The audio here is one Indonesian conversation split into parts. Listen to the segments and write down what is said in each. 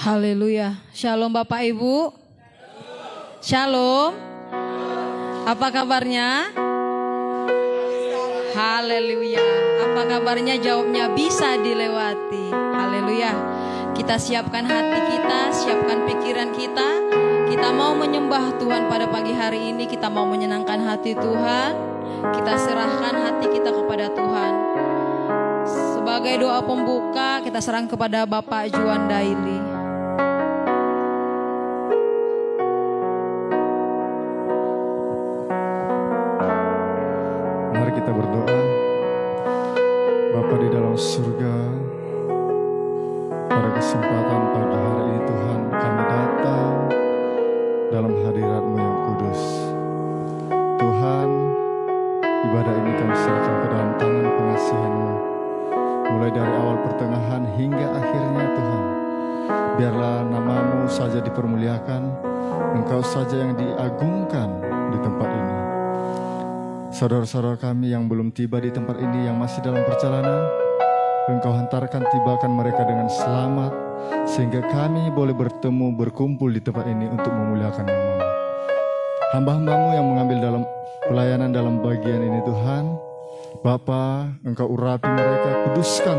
Haleluya. Shalom Bapak Ibu. Shalom. Apa kabarnya? Haleluya. Apa kabarnya? Jawabnya bisa dilewati. Haleluya. Kita siapkan hati kita, siapkan pikiran kita. Kita mau menyembah Tuhan pada pagi hari ini. Kita mau menyenangkan hati Tuhan. Kita serahkan hati kita kepada Tuhan. Sebagai doa pembuka, kita serang kepada Bapak Juan Daily. Mari kita berdoa. Bapa di dalam surga, pada kesempatan pagi hari ini Tuhan, kami datang dalam hadirat-Mu yang kudus. Tuhan, ibadah ini kami serahkan ke dalam tangan pengasihan-Mu. Mulai dari awal pertengahan hingga akhirnya Tuhan, biarlah nama-Mu saja dipermuliakan, Engkau saja yang diagungkan di tempat ini. Saudara-saudara kami yang belum tiba di tempat ini, yang masih dalam perjalanan, Engkau hantarkan, tibakan mereka dengan selamat, sehingga kami boleh bertemu, berkumpul di tempat ini untuk memuliakan nama-Mu. Hamba-hamba-Mu yang mengambil dalam pelayanan dalam bagian ini Tuhan, Bapa, Engkau urapi mereka, kuduskan.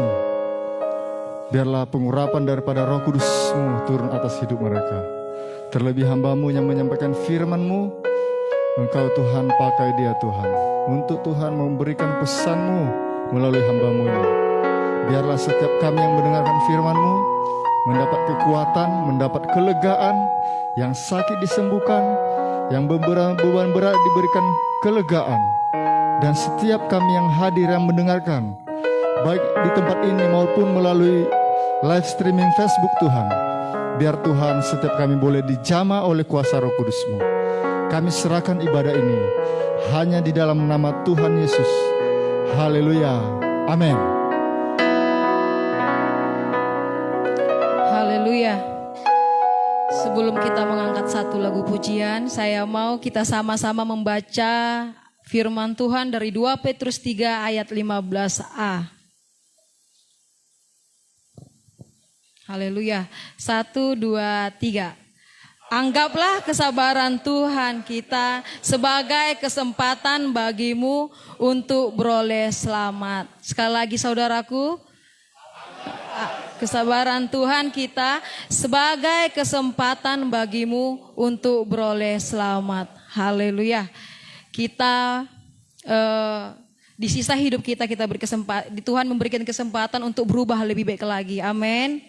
Biarlah pengurapan daripada Roh Kudus-Mu turun atas hidup mereka. Terlebih hamba-Mu yang menyampaikan firman-Mu, Engkau Tuhan pakai dia Tuhan, untuk Tuhan memberikan pesan-Mu melalui hamba-Mu ini. Biarlah setiap kami yang mendengarkan firman-Mu mendapat kekuatan, mendapat kelegaan, yang sakit disembuhkan, yang beban berat diberikan kelegaan. Dan setiap kami yang hadir yang mendengarkan, baik di tempat ini maupun melalui live streaming Facebook Tuhan, biar Tuhan setiap kami boleh dijamah oleh kuasa Roh Kudus-Mu. Kami serahkan ibadah ini hanya di dalam nama Tuhan Yesus. Haleluya. Amin. Haleluya. Sebelum kita mengangkat satu lagu pujian, saya mau kita sama-sama membaca firman Tuhan dari 2 Petrus 3 ayat 15a. Haleluya. 1, 2, 3. Anggaplah kesabaran Tuhan kita sebagai kesempatan bagimu untuk beroleh selamat. Sekali lagi saudaraku, kesabaran Tuhan kita sebagai kesempatan bagimu untuk beroleh selamat. Haleluya. Kita di sisa hidup kita berkesempatan, Tuhan memberikan kesempatan untuk berubah lebih baik lagi. Amin.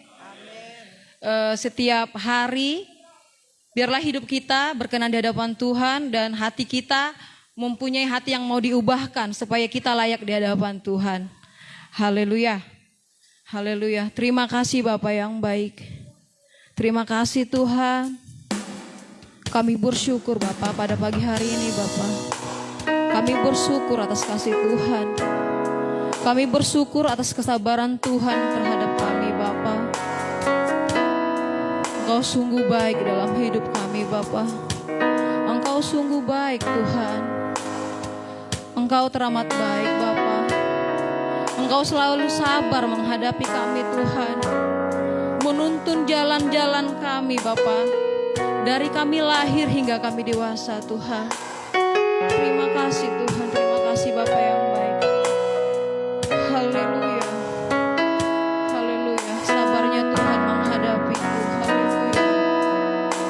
Setiap hari biarlah hidup kita berkenan di hadapan Tuhan, dan hati kita mempunyai hati yang mau diubahkan supaya kita layak di hadapan Tuhan. Haleluya. Haleluya. Terima kasih Bapa yang baik. Terima kasih Tuhan. Kami bersyukur Bapa pada pagi hari ini Bapa. Kami bersyukur atas kasih Tuhan. Kami bersyukur atas kesabaran Tuhan terhadap kami Bapa. Engkau sungguh baik dalam hidup kami Bapa. Engkau sungguh baik Tuhan. Engkau teramat baik Bapa. Engkau selalu sabar menghadapi kami Tuhan. Menuntun jalan-jalan kami Bapa. Dari kami lahir hingga kami dewasa Tuhan. Terima kasih Tuhan. Terima kasih Bapa yang baik. Haleluya. Haleluya. Sabarnya Tuhan menghadapiku. Menghadapi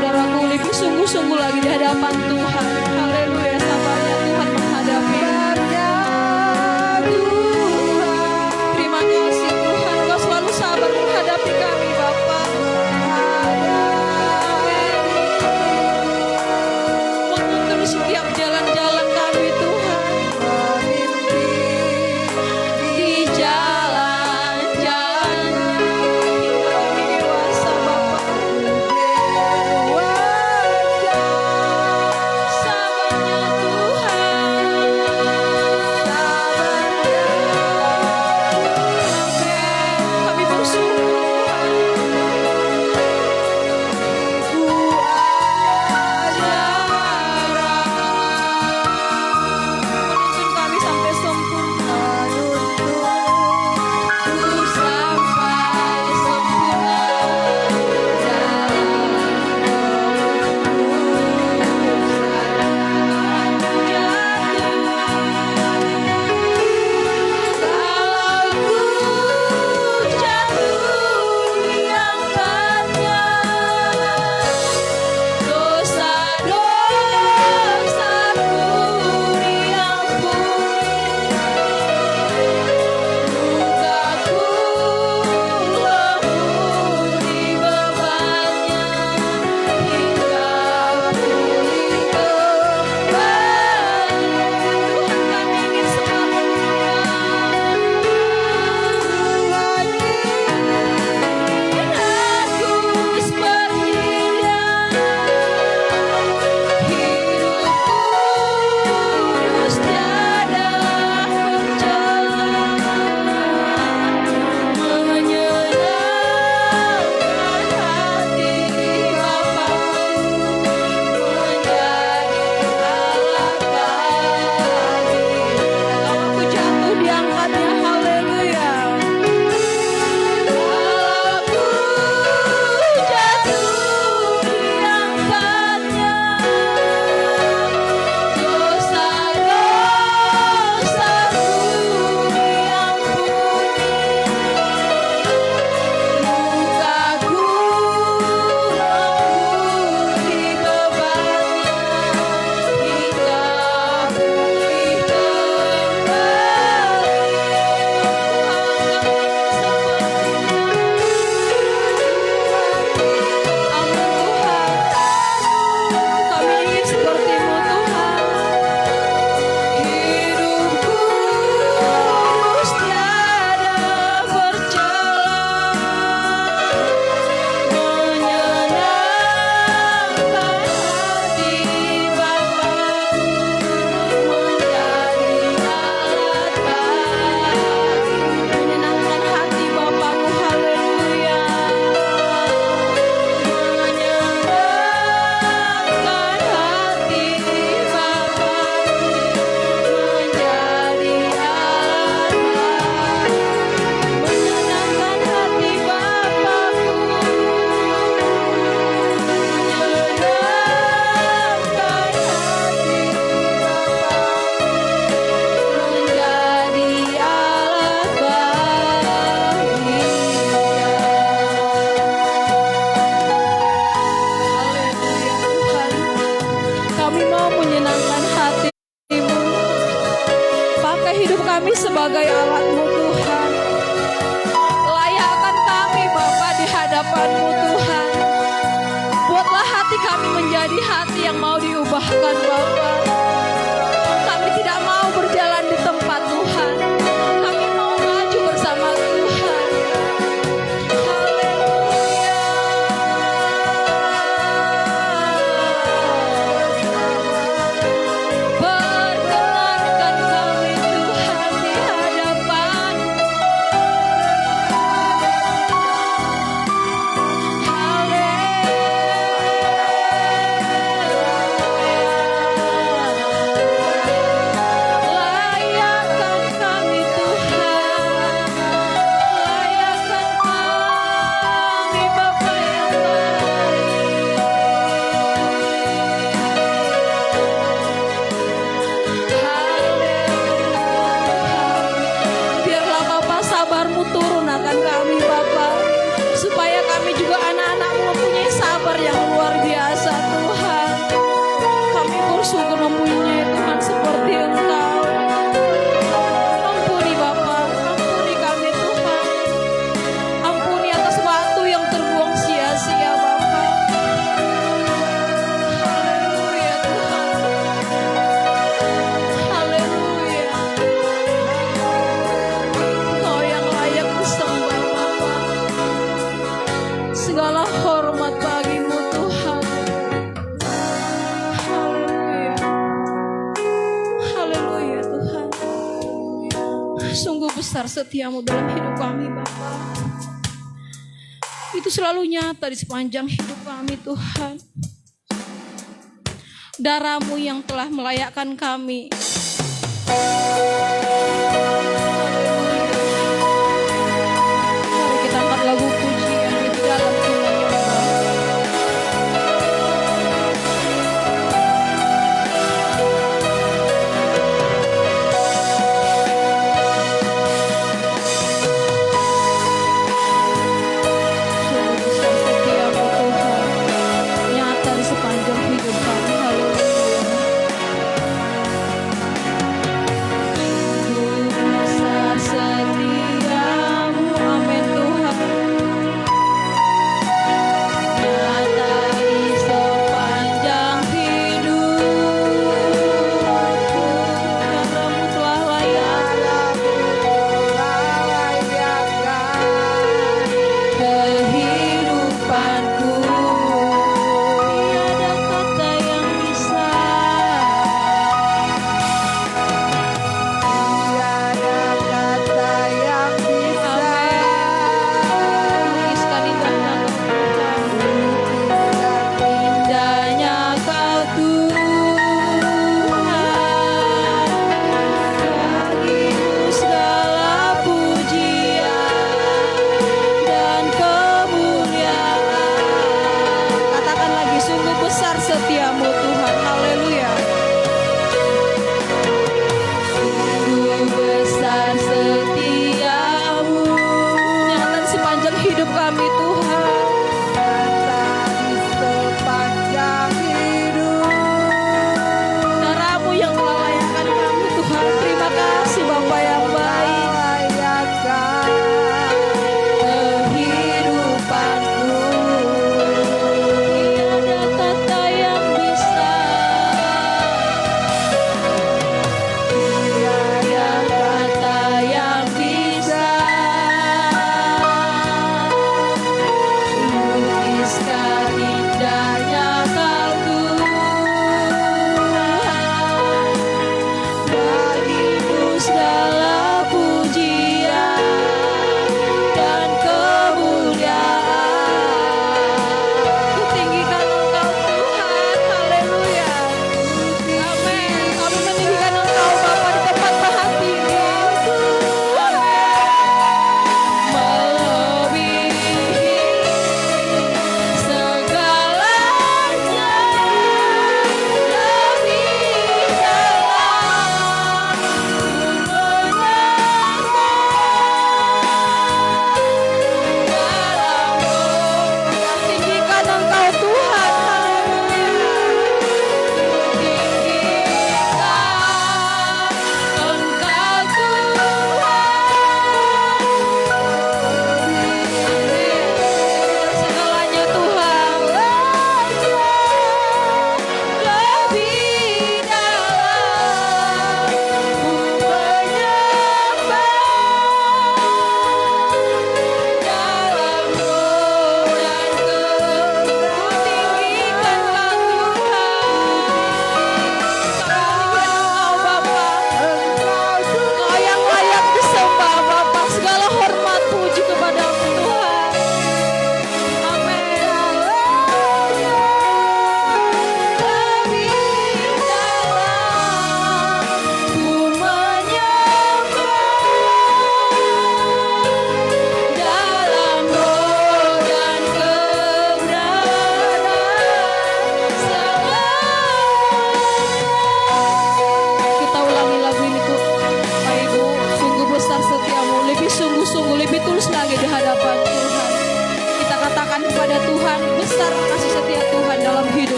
saudaraku lebih sungguh-sungguh lagi di hadapan Tuhan. Haleluya, sabarnya Tuhan menghadapi. Terima kasih Tuhan, Kau selalu sabar menghadapi kami Bapa. Menuntun setiap jalan-jalan kami Tuhan. Di jalan-jalan hingga kami dewasa Bapa. Sabarnya Tuhan. Kami bersyukur menuntun kami sampai sempurna. Sampai sempurna kami sebagai alat-Mu Tuhan. Layakkan kami Bapa di hadapan-Mu Tuhan. Buatlah hati kami menjadi hati yang mau diubahkan Bapa. Kami tidak mau berjalan di tempat Tuhan. Kami mau maju bersama Tuhan. Perkenankan kami Tuhan di hadapan. Haleluya. bersyukur mempunyai Tuhan seperti Engkau. Ampuni Bapa, ampuni kami Tuhan. Ampuni atas waktu yang terbuang sia-sia Bapa. Haleluya Tuhan. Haleluya. Kau yang layak disembah Bapa. Segala hormat bagimu Tuhan. Haleluya. Haleluya Tuhan. Sungguh besar setiamu dalam hidup kami Bapa. Itu selalu nyata di sepanjang hidup kami Tuhan. Darah-Mu yang telah melayakkan kami. Haleluya. Mari kita angkat lagu pujian lebih dalam Tuhan ya Bapa. Sungguh besar setiamu Tuhan, nyata di sepanjang hidup kami. Haleluya. Besar setiamu, amin Tuhan. Nyata di sepanjang hidupku, Darah-Mu telah layakkan kehidupanku. Tiada kata yang bisa melukiskan indahnya Kau Tuhan. Bagimu segala pujian dan kemuliaan. Katakan lagi, sungguh besar setiamu Tuhan. Haleluya. Sungguh besar setiamu, nyata di sepanjang hidup kami Tuhan. Darah-Mu yang telah layakkan kami Tuhan. Terima kasih Bapa yang baik. Kehidupanku, tiada kata yang bisa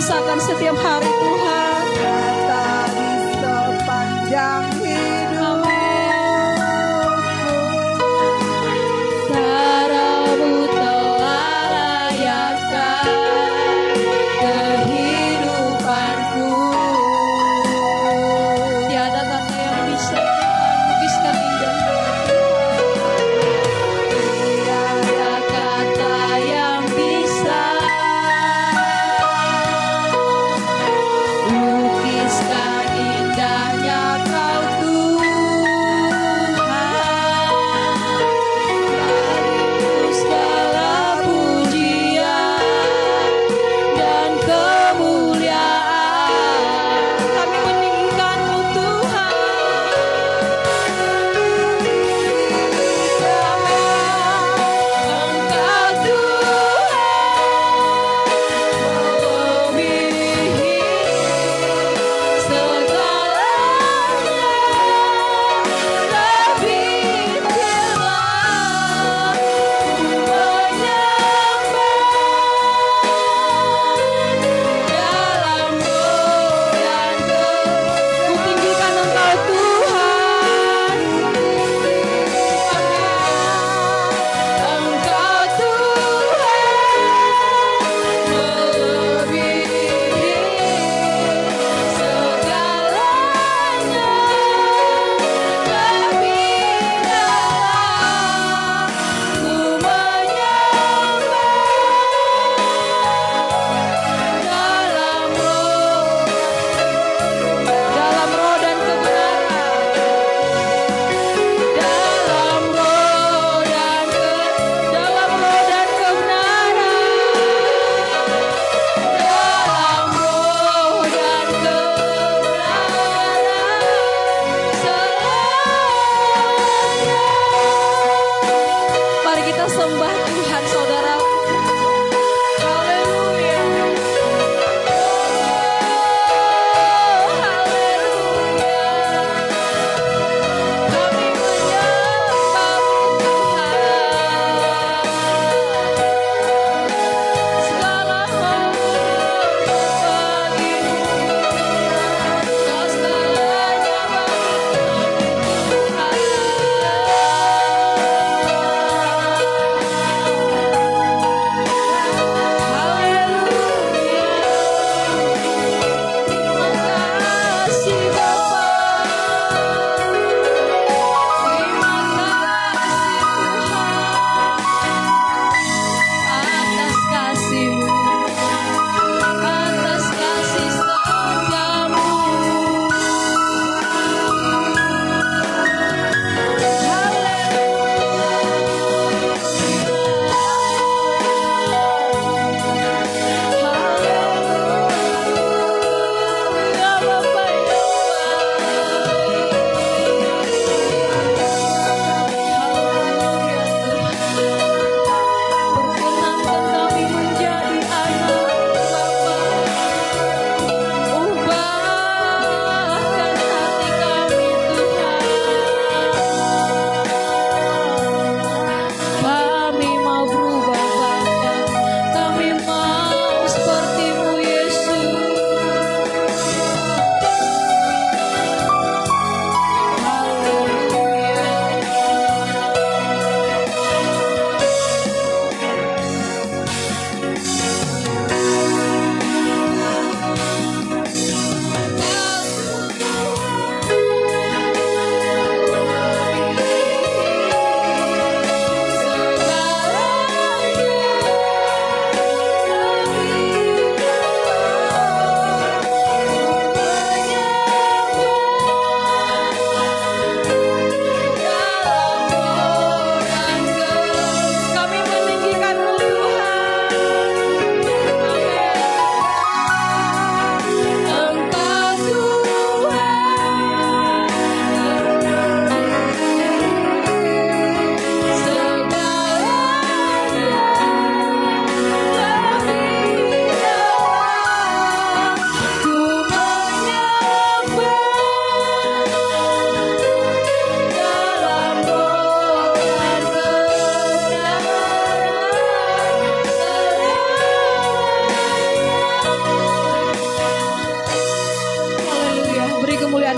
rasakan setiap hari Tuhan. Nyata di sepanjang hidupku. Daramu telah layakkan kehidupanku. Tiada kata yang bisa melukiskan indahnya Tuhan. Tiada kata yang bisa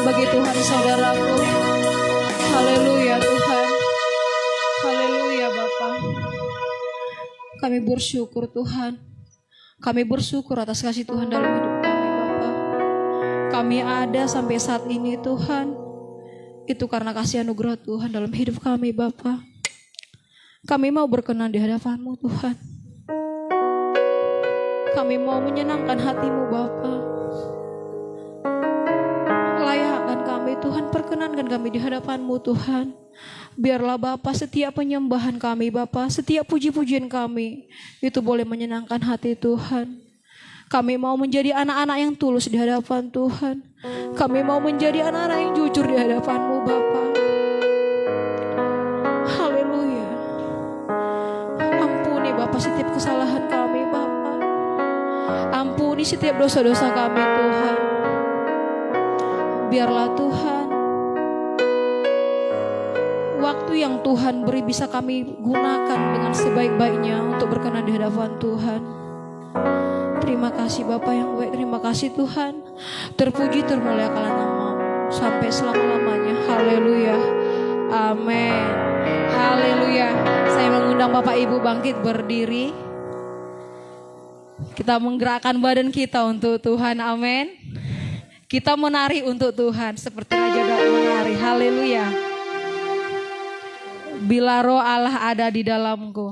bagi Tuhan saudaraku. Haleluya Tuhan. Haleluya Bapa. Kami bersyukur Tuhan. Kami bersyukur atas kasih Tuhan dalam hidup kami Bapa. Kami ada sampai saat ini Tuhan. Itu karena kasih anugerah Tuhan dalam hidup kami Bapa. Kami mau berkenan di hadapan-Mu Tuhan. Kami mau menyenangkan hati-Mu Bapa. Layakkan kami Tuhan, perkenankan kami di hadapan-Mu Tuhan. Biarlah Bapa setiap penyembahan kami Bapa, setiap puji-pujian kami itu boleh menyenangkan hati Tuhan. Kami mau menjadi anak-anak yang tulus di hadapan Tuhan. Kami mau menjadi anak-anak yang jujur di hadapan-Mu Bapa. Haleluya. Ampuni Bapa setiap kesalahan kami Bapa. Ampuni setiap dosa-dosa kami Tuhan. Biarlah Tuhan, waktu yang Tuhan beri bisa kami gunakan dengan sebaik-baiknya untuk berkenan di hadapan Tuhan. Terima kasih Bapa yang baik, terima kasih Tuhan. Terpuji termuliakanlah nama sampai selama-lamanya. Haleluya. Amin. Haleluya. Saya mengundang Bapak Ibu bangkit berdiri. Kita menggerakkan badan kita untuk Tuhan. Amin. Kita menari untuk Tuhan seperti Raja Daud menari. Haleluya. Bila roh Allah ada di dalamku.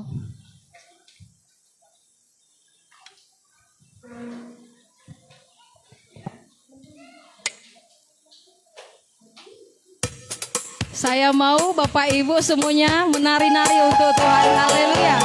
Saya mau Bapak Ibu semuanya menari-nari untuk Tuhan. Haleluya.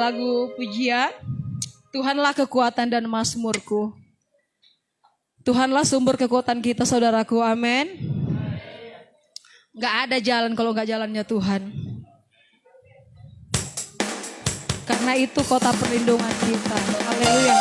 lagu pujian, Tuhanlah kekuatan dan mazmurku. Tuhanlah sumber kekuatan kita, saudaraku. Amin. Gak ada jalan kalau gak jalannya Tuhan. Karena itu kota perlindungan kita. Haleluya.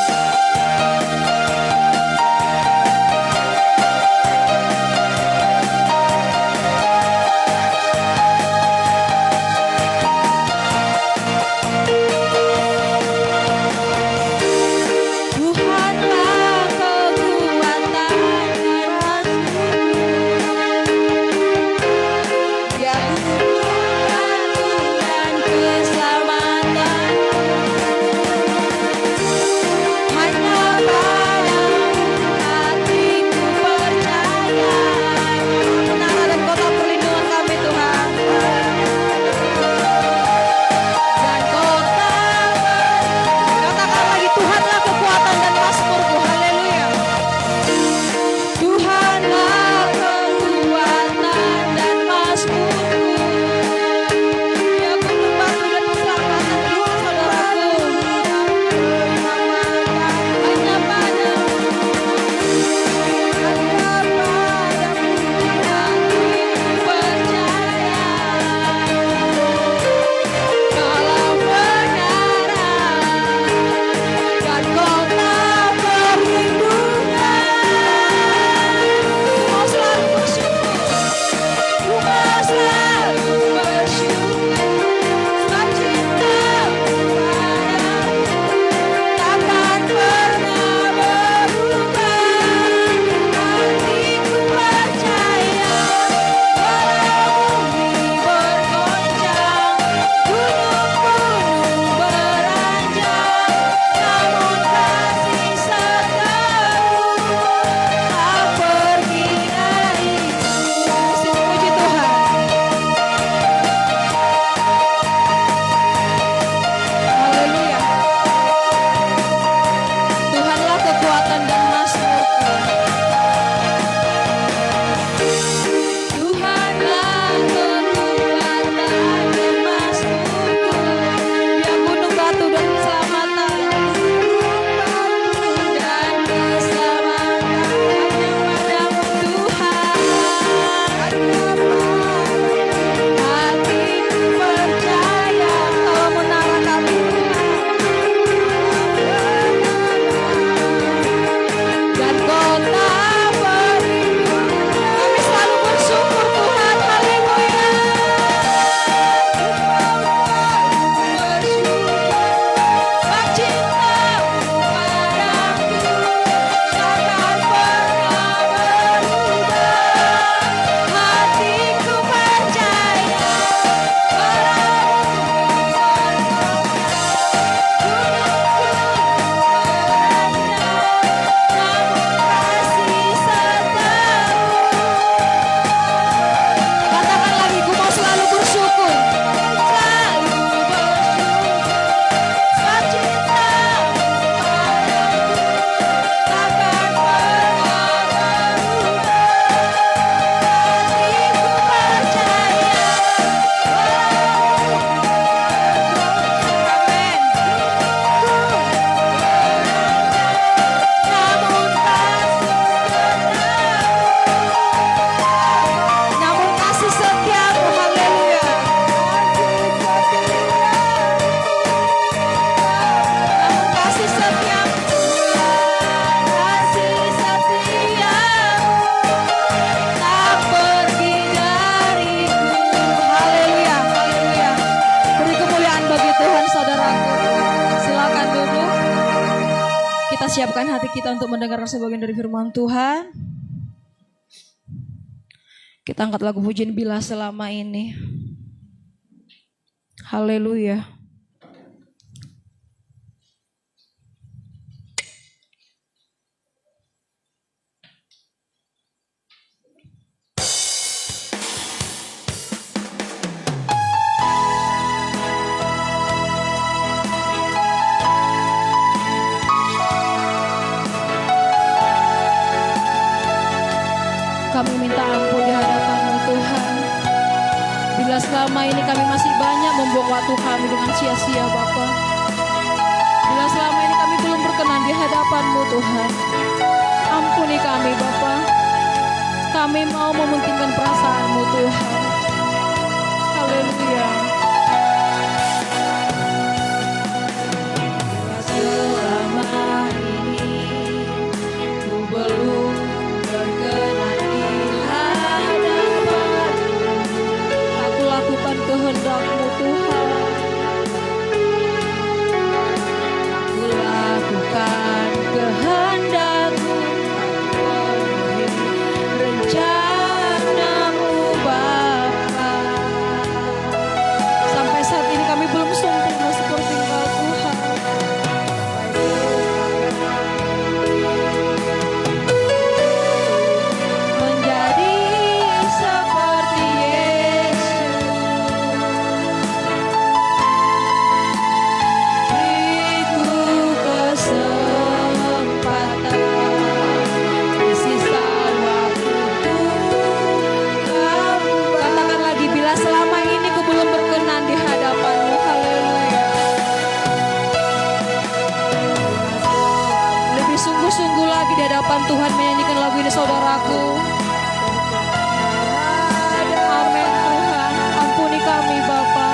Siapkan hati kita untuk mendengar sebagian dari firman Tuhan. Kita angkat lagu pujian Bila Selama Ini. Haleluya. Kami minta ampun di hadapan-Mu Tuhan. Bila selama ini kami masih banyak membuang waktu kami dengan sia-sia Bapa. Bila selama ini kami belum berkenan di hadapan-Mu Tuhan. Ampuni kami Bapa. Kami mau mementingkan perasaan-Mu Tuhan. Haleluya. Selama ini ku belum berkenan di hadapan-Mu. Aku lakukan kehendak-Mu Tuhan. Aku lakukan kehendak-Mu. Rencana-Mu Bapa. Sampai saat ini kami belum sempurna seperti Engkau Tuhan. Menjadi seperti Yesus. Beriku kesempatan di sisa waktuku. Katakan lagi, bila selama ini ku belum berkenan di hadapan-Mu. Haleluya. Lebih sungguh-sungguh lagi di hadapan Tuhan menyanyikan lagu ini saudaraku. Amin Tuhan. Ampuni kami Bapa.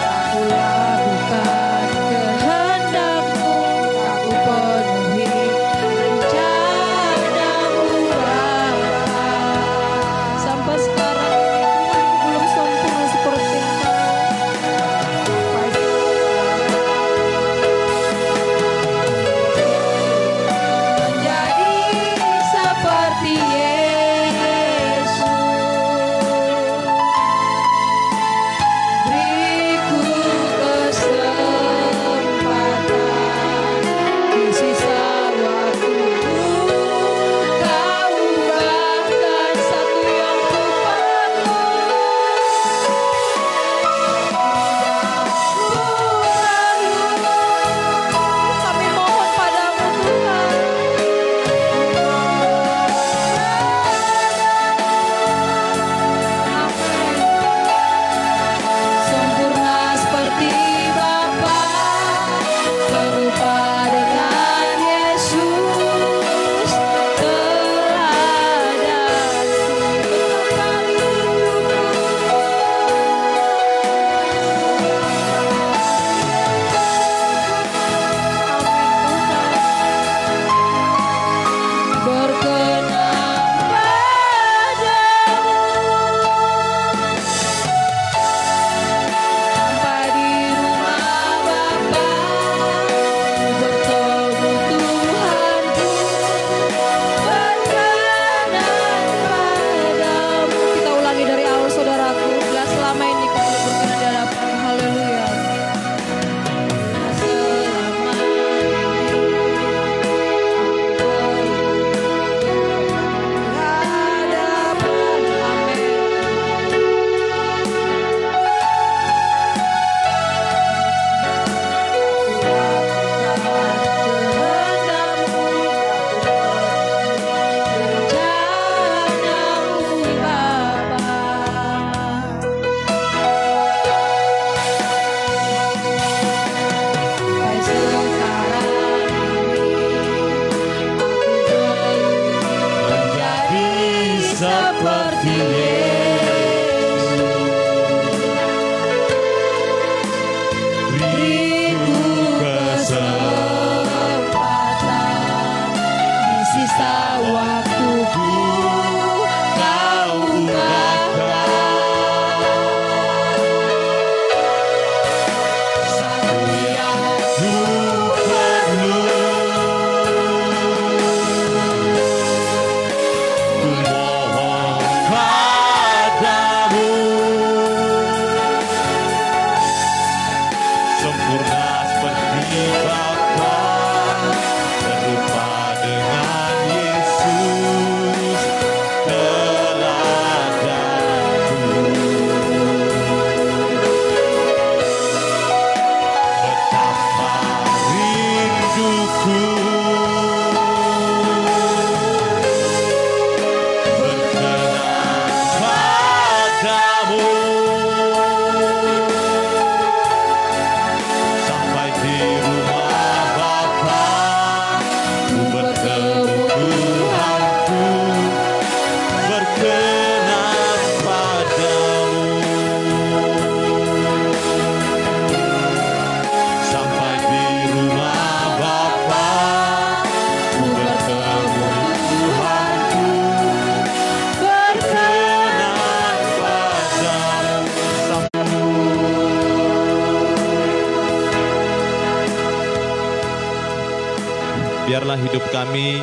Aku lakukan kehendak-Mu. Aku penuhi rencana-Mu Bapa. Sampai sekarang ini Tuhan aku belum sempurna seperti Engkau. Biarlah hidup kami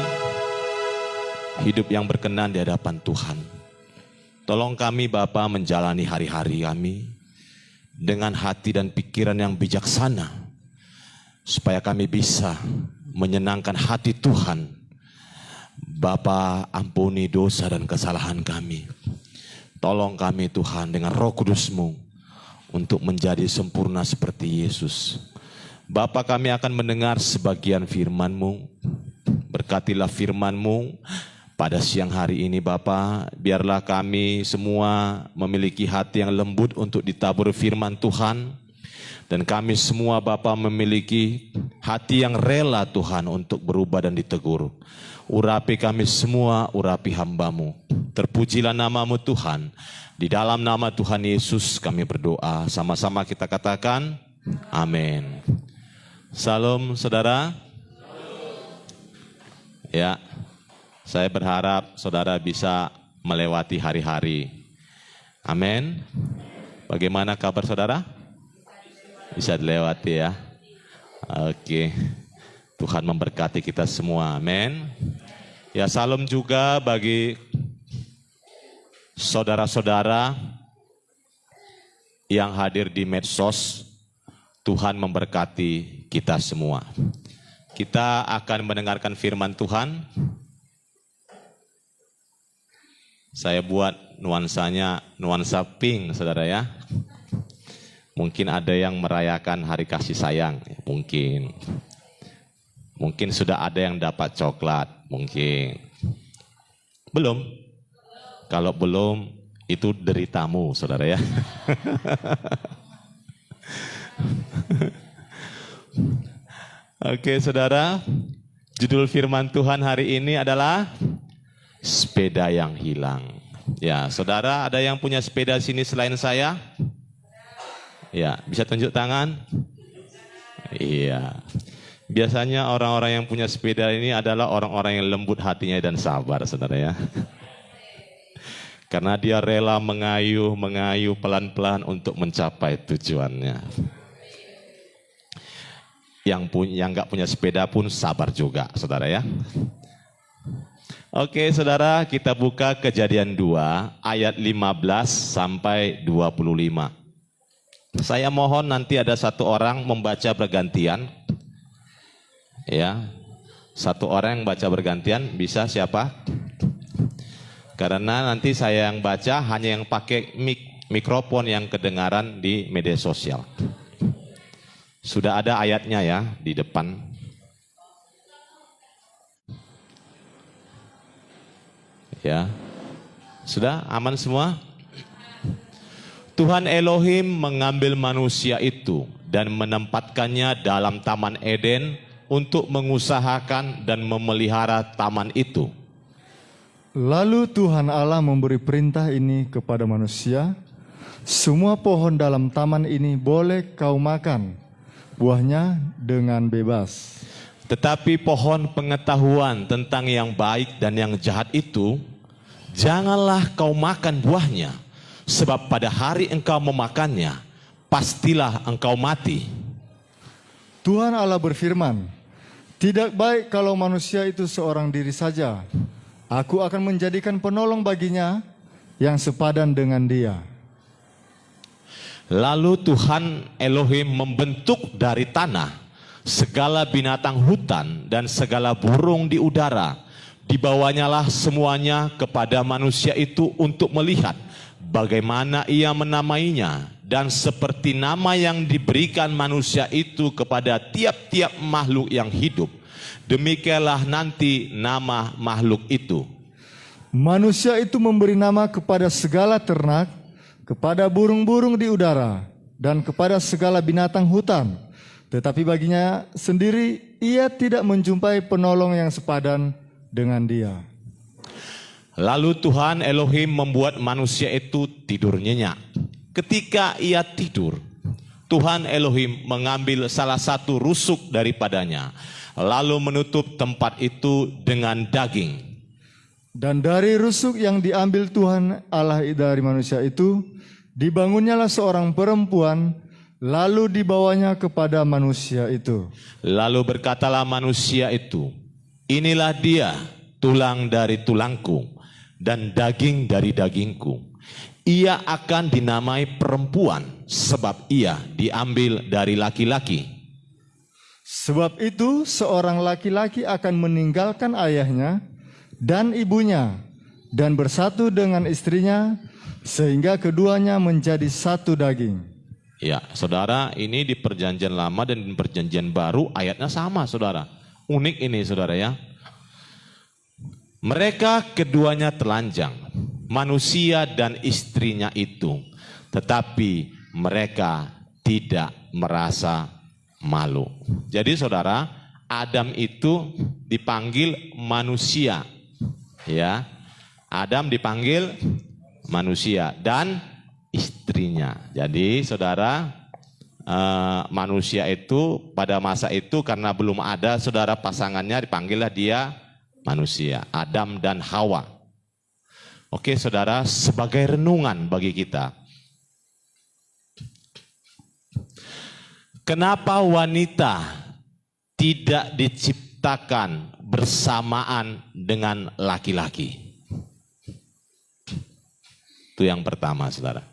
hidup yang berkenan di hadapan Tuhan. Tolong kami Bapa menjalani hari-hari kami dengan hati dan pikiran yang bijaksana, supaya kami bisa menyenangkan hati Tuhan. Bapa, ampuni dosa dan kesalahan kami. Tolong kami Tuhan dengan Roh Kudus-Mu untuk menjadi sempurna seperti Yesus. Bapa, kami akan mendengar sebagian firman-Mu. Berkatilah firman-Mu pada siang hari ini Bapa. Biarlah kami semua memiliki hati yang lembut untuk ditabur firman Tuhan. Dan kami semua Bapa memiliki hati yang rela Tuhan untuk berubah dan ditegur. Urapi kami semua, urapi hamba-Mu. Terpujilah nama-Mu Tuhan. Di dalam nama Tuhan Yesus kami berdoa. Sama-sama kita katakan, amin. Salam saudara. Ya, saya berharap saudara bisa melewati hari-hari. Amin. Bagaimana kabar saudara? Bisa dilewati ya. Oke. Tuhan memberkati kita semua. Amin. Ya, salam juga bagi saudara-saudara yang hadir di medsos. Tuhan memberkati kita semua. Kita akan mendengarkan firman Tuhan. Saya buat nuansanya nuansa pink, saudara ya. Mungkin ada yang merayakan hari kasih sayang, mungkin. Mungkin sudah ada yang dapat coklat, mungkin. Belum? Kalau belum, itu deritamu, saudara ya. Oke, saudara. Judul firman Tuhan hari ini adalah sepeda yang hilang. Ya, saudara, ada yang punya sepeda sini selain saya? Ya, bisa tunjuk tangan? Iya. Biasanya orang-orang yang punya sepeda ini adalah orang-orang yang lembut hatinya dan sabar, saudara ya. Karena dia rela mengayuh pelan-pelan untuk mencapai tujuannya. Yang nggak punya sepeda pun sabar juga, saudara ya. Oke, saudara, kita buka Kejadian 2 ayat 15 sampai 25. Saya mohon nanti ada satu orang membaca bergantian. Ya. Satu orang yang baca bergantian, bisa siapa? Karena nanti saya yang baca hanya yang pakai mikrofon yang kedengaran di media sosial. Sudah ada ayatnya ya di depan. Ya. Sudah aman semua? Tuhan Elohim mengambil manusia itu dan menempatkannya dalam Taman Eden untuk mengusahakan dan memelihara taman itu. Lalu Tuhan Allah memberi perintah ini kepada manusia, semua pohon dalam taman ini boleh kau makan, buahnya dengan bebas. Tetapi pohon pengetahuan tentang yang baik dan yang jahat itu, janganlah kau makan buahnya, sebab pada hari engkau memakannya, pastilah engkau mati. Tuhan Allah berfirman, tidak baik kalau manusia itu seorang diri saja. Aku akan menjadikan penolong baginya yang sepadan dengan dia. Lalu Tuhan Elohim membentuk dari tanah segala binatang hutan dan segala burung di udara. Dibawanyalah semuanya kepada manusia itu untuk melihat bagaimana ia menamainya. Dan seperti nama yang diberikan manusia itu kepada tiap-tiap makhluk yang hidup, demikianlah nanti nama makhluk itu. Manusia itu memberi nama kepada segala ternak, kepada burung-burung di udara, dan kepada segala binatang hutan. Tetapi baginya sendiri ia tidak menjumpai penolong yang sepadan dengan dia. Lalu Tuhan Elohim membuat manusia itu tidur nyenyak. Ketika ia tidur, Tuhan Elohim mengambil salah satu rusuk daripadanya, lalu menutup tempat itu dengan daging. Dan dari rusuk yang diambil Tuhan Allah dari manusia itu, dibangunnyalah seorang perempuan, lalu dibawanya kepada manusia itu. Lalu berkatalah manusia itu, inilah dia, tulang dari tulangku dan daging dari dagingku. Ia akan dinamai perempuan sebab ia diambil dari laki-laki. Sebab itu seorang laki-laki akan meninggalkan ayahnya dan ibunya dan bersatu dengan istrinya sehingga keduanya menjadi satu daging. Ya, saudara, ini di perjanjian lama dan di perjanjian baru ayatnya sama, saudara. Unik ini, saudara ya. Mereka keduanya telanjang, manusia dan istrinya itu, tetapi mereka tidak merasa malu. Jadi saudara, Adam itu dipanggil manusia, ya. Adam dipanggil manusia dan istrinya. Jadi saudara, manusia itu pada masa itu karena belum ada saudara pasangannya, dipanggillah dia manusia, Adam dan Hawa. Oke saudara, sebagai renungan bagi kita, kenapa wanita tidak diciptakan bersamaan dengan laki-laki? Itu yang pertama, saudara.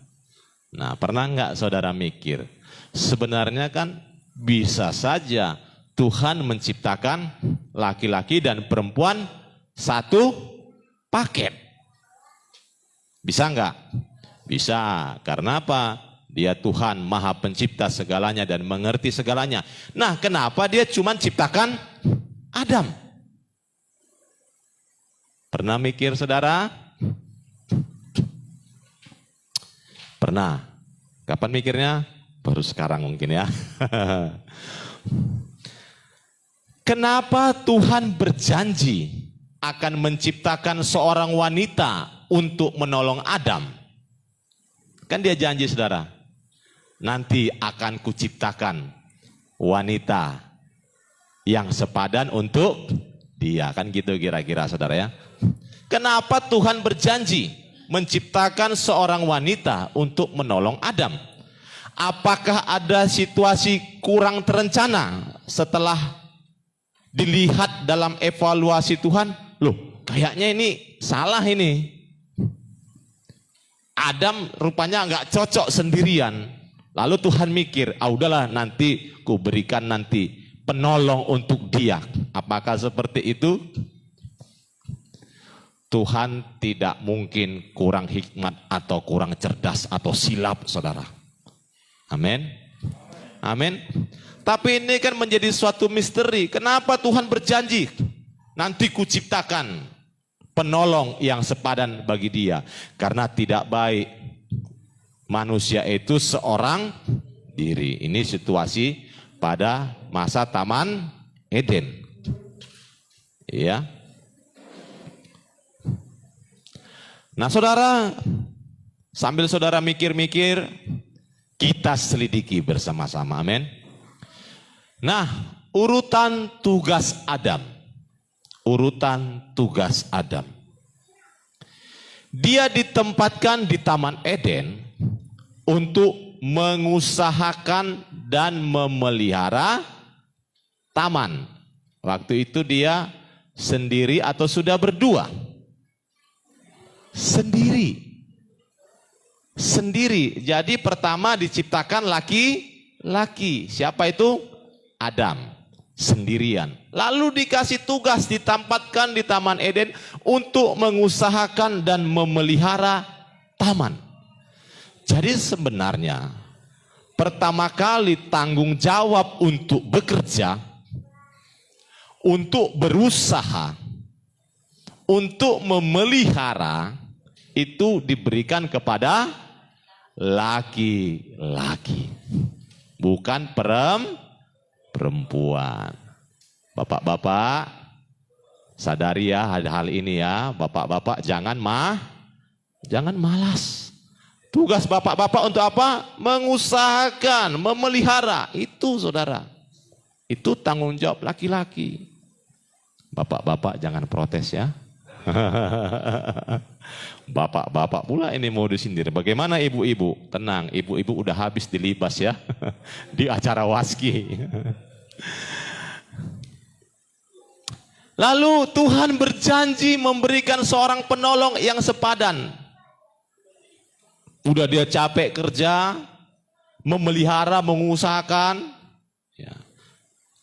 Nah, pernah nggak saudara mikir, sebenarnya kan bisa saja Tuhan menciptakan laki-laki dan perempuan satu paket. Bisa nggak? Bisa, karena apa? Dia Tuhan Maha Pencipta segalanya dan mengerti segalanya. Nah, kenapa dia cuma ciptakan Adam? Pernah mikir saudara? Pernah. Kapan mikirnya? Baru sekarang mungkin ya. Kenapa Tuhan berjanji akan menciptakan seorang wanita untuk menolong Adam? Kan dia janji saudara, nanti akan kuciptakan wanita yang sepadan untuk dia. Kan gitu kira-kira saudara ya. Kenapa Tuhan berjanji menciptakan seorang wanita untuk menolong Adam? Apakah ada situasi kurang terencana setelah dilihat dalam evaluasi Tuhan? Loh, kayaknya ini salah ini. Adam rupanya nggak cocok sendirian. Lalu Tuhan mikir, udahlah nanti ku berikan nanti penolong untuk dia. Apakah seperti itu? Tuhan tidak mungkin kurang hikmat atau kurang cerdas atau silap, saudara. Amin. Amin. Tapi ini kan menjadi suatu misteri. Kenapa Tuhan berjanji nanti kuciptakan penolong yang sepadan bagi dia? Karena tidak baik manusia itu seorang diri. Ini situasi pada masa Taman Eden. Ya. Nah saudara, sambil saudara mikir-mikir, kita selidiki bersama-sama, amin. Nah, urutan tugas Adam. Urutan tugas Adam. Dia ditempatkan di Taman Eden untuk mengusahakan dan memelihara taman. Waktu itu dia sendiri atau sudah berdua? Sendiri. Jadi pertama diciptakan laki-laki. Siapa itu? Adam. Sendirian. Lalu dikasih tugas ditempatkan di Taman Eden untuk mengusahakan dan memelihara taman. Jadi sebenarnya pertama kali tanggung jawab untuk bekerja, untuk berusaha, untuk memelihara itu diberikan kepada laki-laki, bukan perempuan. Bapak-bapak sadari ya hal ini ya, bapak-bapak jangan malas. Tugas bapak-bapak untuk apa? Mengusahakan, memelihara. Itu saudara, itu tanggung jawab laki-laki. Bapak-bapak jangan protes ya. Bapak-bapak pula ini mau disindir. Bagaimana ibu-ibu? Tenang, ibu-ibu udah habis dilibas ya. Di acara waski. Lalu Tuhan berjanji memberikan seorang penolong yang sepadan. Udah dia capek kerja, memelihara, mengusahakan. Ya.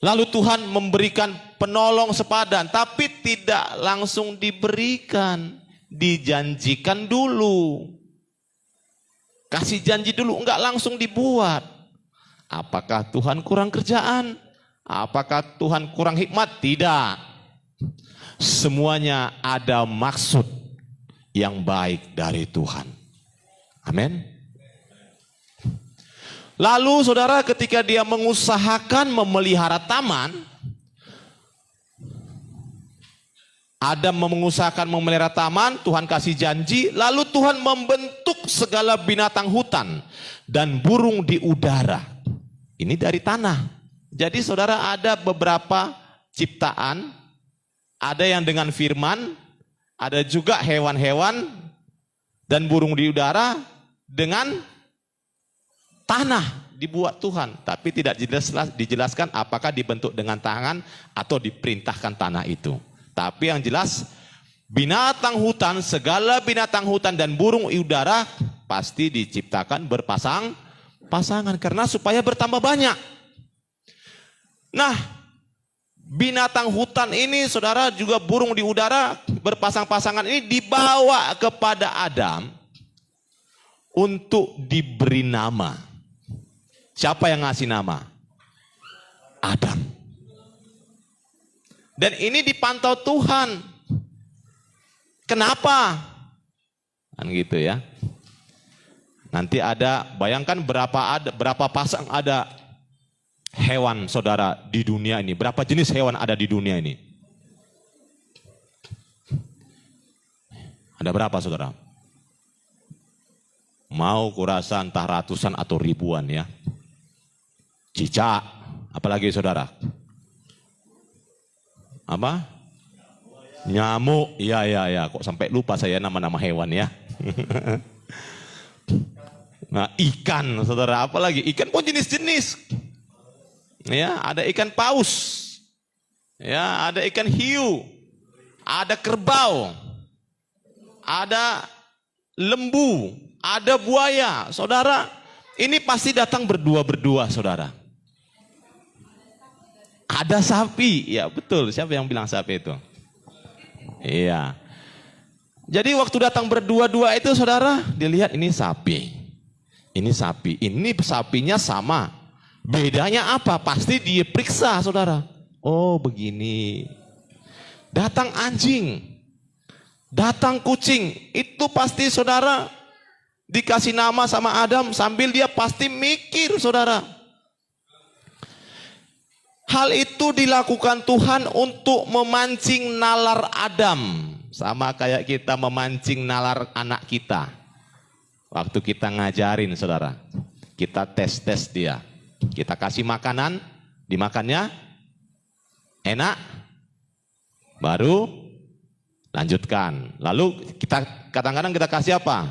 Lalu Tuhan memberikan penolong sepadan, tapi tidak langsung diberikan. Dijanjikan dulu. Kasih janji dulu, enggak langsung dibuat. Apakah Tuhan kurang kerjaan? Apakah Tuhan kurang hikmat? Tidak. Semuanya ada maksud yang baik dari Tuhan. Amin. Lalu saudara, ketika dia mengusahakan memelihara taman, Adam mengusahakan memelihara taman, Tuhan kasih janji, lalu Tuhan membentuk segala binatang hutan dan burung di udara. Ini dari tanah. Jadi saudara, ada beberapa ciptaan, ada yang dengan firman, ada juga hewan-hewan dan burung di udara dengan tanah dibuat Tuhan. Tapi tidak dijelaskan apakah dibentuk dengan tangan atau diperintahkan tanah itu. Tapi yang jelas binatang hutan, segala binatang hutan dan burung di udara pasti diciptakan berpasang-pasangan karena supaya bertambah banyak. Nah, binatang hutan ini saudara, juga burung di udara berpasang-pasangan ini dibawa kepada Adam untuk diberi nama. Siapa yang ngasih nama? Adam. Dan ini dipantau Tuhan. Kenapa? Kan gitu ya. Nanti ada, bayangkan berapa pasang ada hewan saudara di dunia ini. Berapa jenis hewan ada di dunia ini? Ada berapa saudara? Mau kurasa entah ratusan atau ribuan ya. Cicak, apalagi saudara? Apa? Nyamuk, ya. Kok sampai lupa saya nama-nama hewan ya. Nah, ikan saudara, apalagi? Ikan pun jenis-jenis. Ya, ada ikan paus, ya, ada ikan hiu, ada kerbau, ada lembu, ada buaya. Saudara, ini pasti datang berdua-berdua, saudara. Ada sapi, ya betul. Siapa yang bilang sapi itu? Iya. Jadi waktu datang berdua-dua itu, saudara, dilihat ini sapi, ini sapi, ini sapinya sama. Bedanya apa? Pasti dia periksa saudara. Oh begini. Datang anjing, datang kucing, itu pasti saudara dikasih nama sama Adam sambil dia pasti mikir saudara. Hal itu dilakukan Tuhan untuk memancing nalar Adam. Sama kayak kita memancing nalar anak kita. Waktu kita ngajarin saudara, kita tes-tes dia. Kita kasih makanan, dimakannya enak, baru lanjutkan. Lalu kita kadang-kadang kita kasih apa?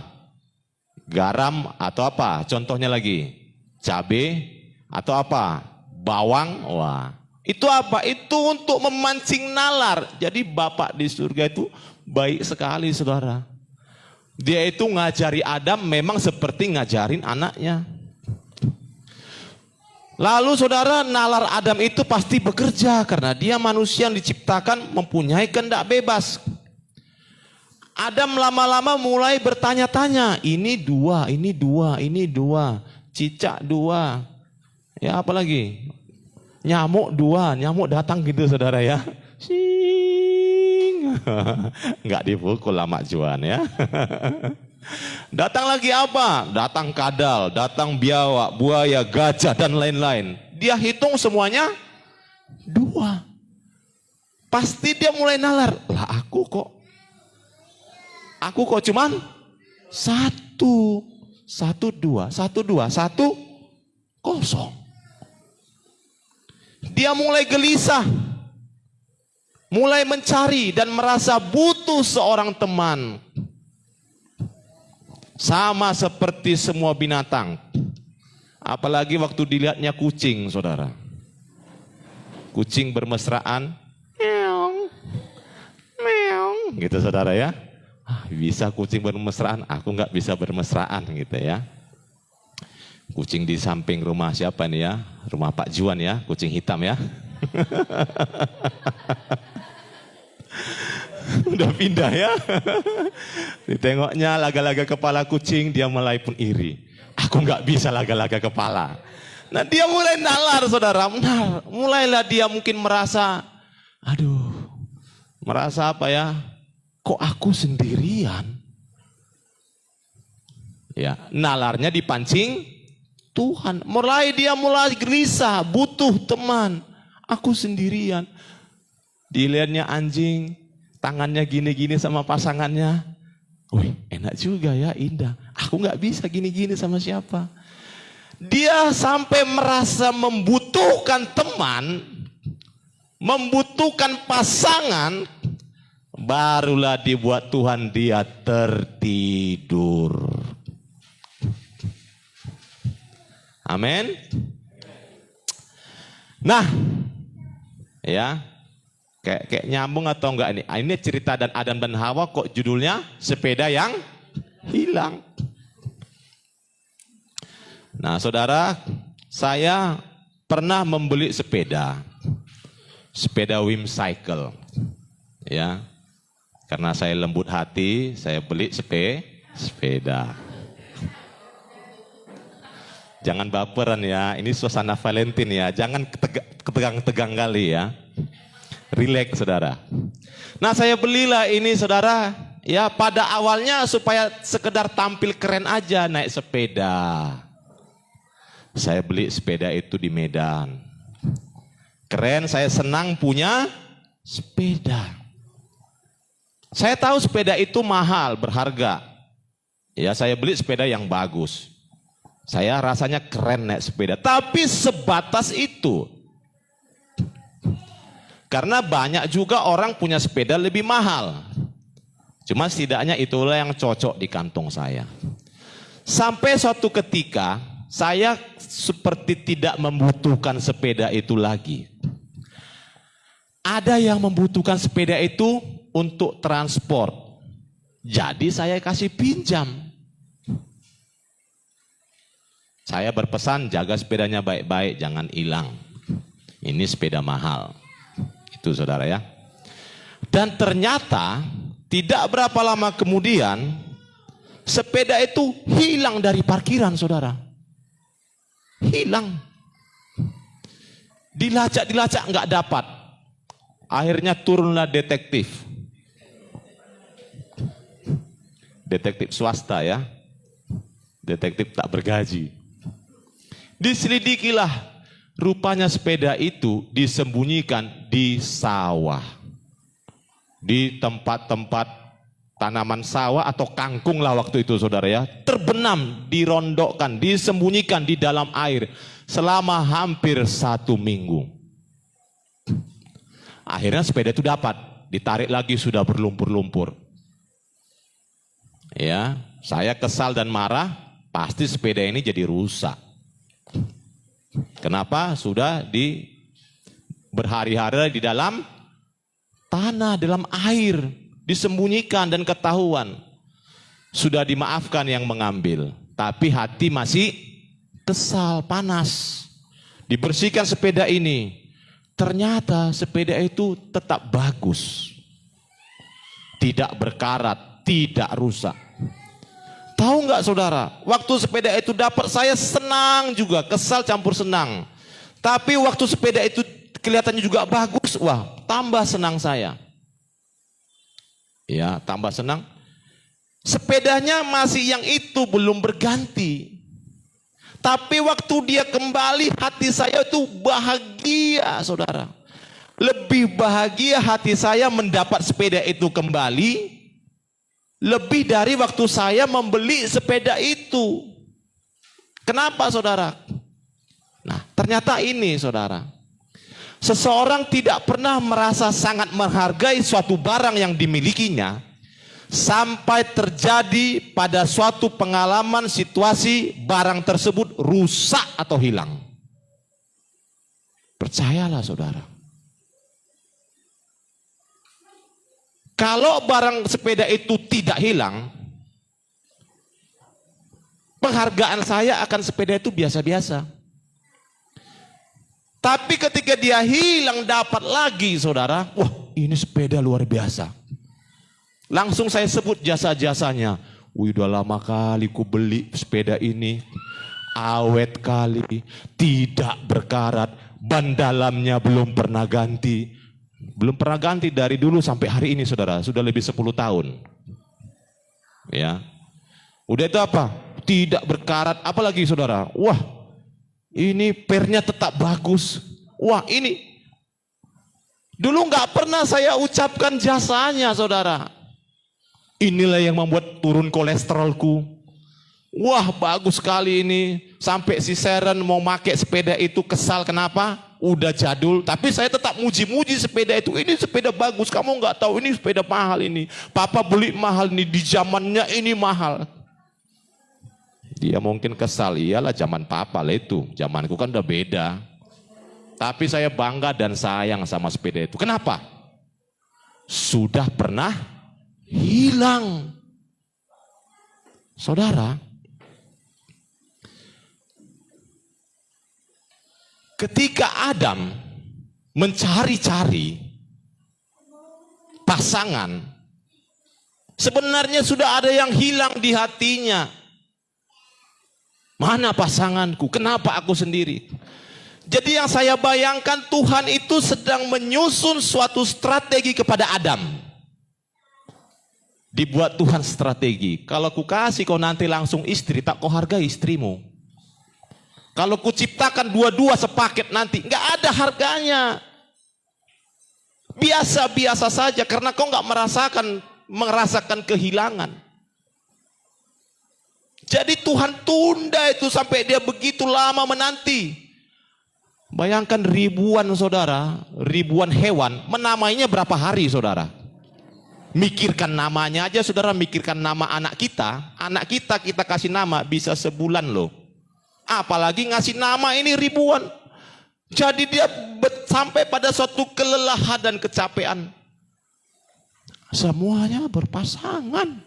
Garam atau apa? Contohnya lagi, cabai atau apa? Bawang. Wah, itu apa? Itu untuk memancing nalar. Jadi Bapak di surga itu baik sekali saudara. Dia itu ngajari Adam memang seperti ngajarin anaknya. Lalu saudara, nalar Adam itu pasti bekerja karena dia manusia yang diciptakan mempunyai kehendak bebas. Adam lama-lama mulai bertanya-tanya, ini dua, cicak dua, ya apalagi, nyamuk dua, nyamuk datang gitu saudara ya. Sing, nggak dipukul lama Juan ya. Datang lagi apa? Datang kadal, datang biawak, buaya, gajah dan lain-lain. Dia hitung semuanya dua. Pasti dia mulai nalar. Lah aku kok cuman satu, dua, satu, kosong. Dia mulai gelisah, mulai mencari dan merasa butuh seorang teman. Sama seperti semua binatang. Apalagi waktu dilihatnya kucing, saudara. Kucing bermesraan. gitu saudara ya. Bisa kucing bermesraan, aku nggak bisa bermesraan gitu ya. Kucing di samping rumah siapa nih ya? Rumah Pak Juan ya, kucing hitam ya. Udah pindah ya. Ditengoknya laga-laga kepala kucing, dia mulai pun iri. Aku nggak bisa laga-laga kepala. Nah dia mulai nalar saudara, mulailah dia mungkin merasa, aduh, merasa apa ya, kok aku sendirian? Ya, nalarnya dipancing Tuhan. Dia mulai gelisah, butuh teman. Aku sendirian. Dilihatnya anjing, tangannya gini-gini sama pasangannya. Wih, enak juga ya, indah. Aku nggak bisa gini-gini sama siapa. Dia sampai merasa membutuhkan teman, membutuhkan pasangan, barulah dibuat Tuhan dia tertidur. Amin. Nah, ya, kayak nyambung atau enggak ini? Ini cerita dan Adam dan Hawa, kok judulnya sepeda yang hilang. Nah saudara, saya pernah membeli sepeda Wim Cycle, ya, karena saya lembut hati, saya beli sepeda. Jangan baperan ya, ini suasana Valentine ya, jangan ketegang-tegang kali ya, relax saudara. Nah saya belilah ini saudara, ya pada awalnya supaya sekedar tampil keren aja naik sepeda. Saya beli sepeda itu di Medan. Keren, saya senang punya sepeda. Saya tahu sepeda itu mahal, berharga. Ya, saya beli sepeda yang bagus. Saya rasanya keren naik sepeda, tapi sebatas itu. Karena banyak juga orang punya sepeda lebih mahal. Cuma setidaknya itulah yang cocok di kantong saya. Sampai suatu ketika saya seperti tidak membutuhkan sepeda itu lagi. Ada yang membutuhkan sepeda itu untuk transport. Jadi saya kasih pinjam. Saya berpesan jaga sepedanya baik-baik, jangan hilang. Ini sepeda mahal. Itu saudara ya. Dan ternyata tidak berapa lama kemudian sepeda itu hilang dari parkiran saudara. Hilang. Dilacak nggak dapat. Akhirnya turunlah detektif. Detektif swasta ya. Detektif tak bergaji. Diselidikilah. Rupanya sepeda itu disembunyikan di sawah. Di tempat-tempat tanaman sawah atau kangkung lah waktu itu saudara ya. Terbenam, dirondokkan, disembunyikan di dalam air selama hampir 1 minggu. Akhirnya sepeda itu dapat, ditarik lagi sudah berlumpur-lumpur. Ya, saya kesal dan marah, pasti sepeda ini jadi rusak. Kenapa? Sudah berhari-hari di dalam tanah, dalam air, disembunyikan dan ketahuan. Sudah dimaafkan yang mengambil, tapi hati masih kesal, panas. Dibersihkan sepeda ini, ternyata sepeda itu tetap bagus, tidak berkarat, tidak rusak. Tahu nggak saudara, waktu sepeda itu dapat saya senang juga, kesal campur senang. Tapi waktu sepeda itu kelihatannya juga bagus, wah tambah senang saya. Ya, tambah senang. Sepedanya masih yang itu, belum berganti. Tapi waktu dia kembali, hati saya itu bahagia, saudara. Lebih bahagia hati saya mendapat sepeda itu kembali, lebih dari waktu saya membeli sepeda itu. Kenapa, saudara? Nah, ternyata ini, saudara. Seseorang tidak pernah merasa sangat menghargai suatu barang yang dimilikinya sampai terjadi pada suatu pengalaman situasi barang tersebut rusak atau hilang. Percayalah saudara. Kalau barang sepeda itu tidak hilang, penghargaan saya akan sepeda itu biasa-biasa. Tapi ketika dia hilang dapat lagi, saudara, wah ini sepeda luar biasa. Langsung saya sebut jasa-jasanya. Wih, udah lama kali ku beli sepeda ini. Awet kali, tidak berkarat, ban dalamnya belum pernah ganti. Belum pernah ganti dari dulu sampai hari ini, saudara. Sudah lebih 10 tahun. Ya. Udah itu apa? Tidak berkarat. Apalagi, saudara? Wah, ini pernya tetap bagus. Wah, ini. Dulu nggak pernah saya ucapkan jasanya, saudara. Inilah yang membuat turun kolesterolku. Wah, bagus sekali ini. Sampai si Seren mau pakai sepeda itu kesal. Kenapa? Udah jadul. Tapi saya tetap muji-muji sepeda itu. Ini sepeda bagus. Kamu nggak tahu ini sepeda mahal ini. Papa beli mahal ini. Di zamannya ini mahal. Dia mungkin kesal. Iyalah zaman papa lah itu. Zamanku kan udah beda. Tapi saya bangga dan sayang sama sepeda itu. Kenapa? Sudah pernah hilang. Saudara, ketika Adam mencari-cari pasangan, sebenarnya sudah ada yang hilang di hatinya. Mana pasanganku? Kenapa aku sendiri? Jadi yang saya bayangkan, Tuhan itu sedang menyusun suatu strategi kepada Adam. Dibuat Tuhan strategi. Kalau ku kasih kau nanti langsung istri, tak kau hargai istrimu. Kalau ku ciptakan dua-dua sepaket nanti, nggak ada harganya. Biasa-biasa saja, karena kau nggak merasakan kehilangan. Jadi Tuhan tunda itu sampai dia begitu lama menanti. Bayangkan ribuan, saudara, ribuan hewan, menamainya berapa hari, saudara? Mikirkan namanya aja, saudara, mikirkan nama anak kita kasih nama bisa sebulan loh. Apalagi ngasih nama ini ribuan. Jadi dia sampai pada suatu kelelahan dan kecapean. Semuanya berpasangan.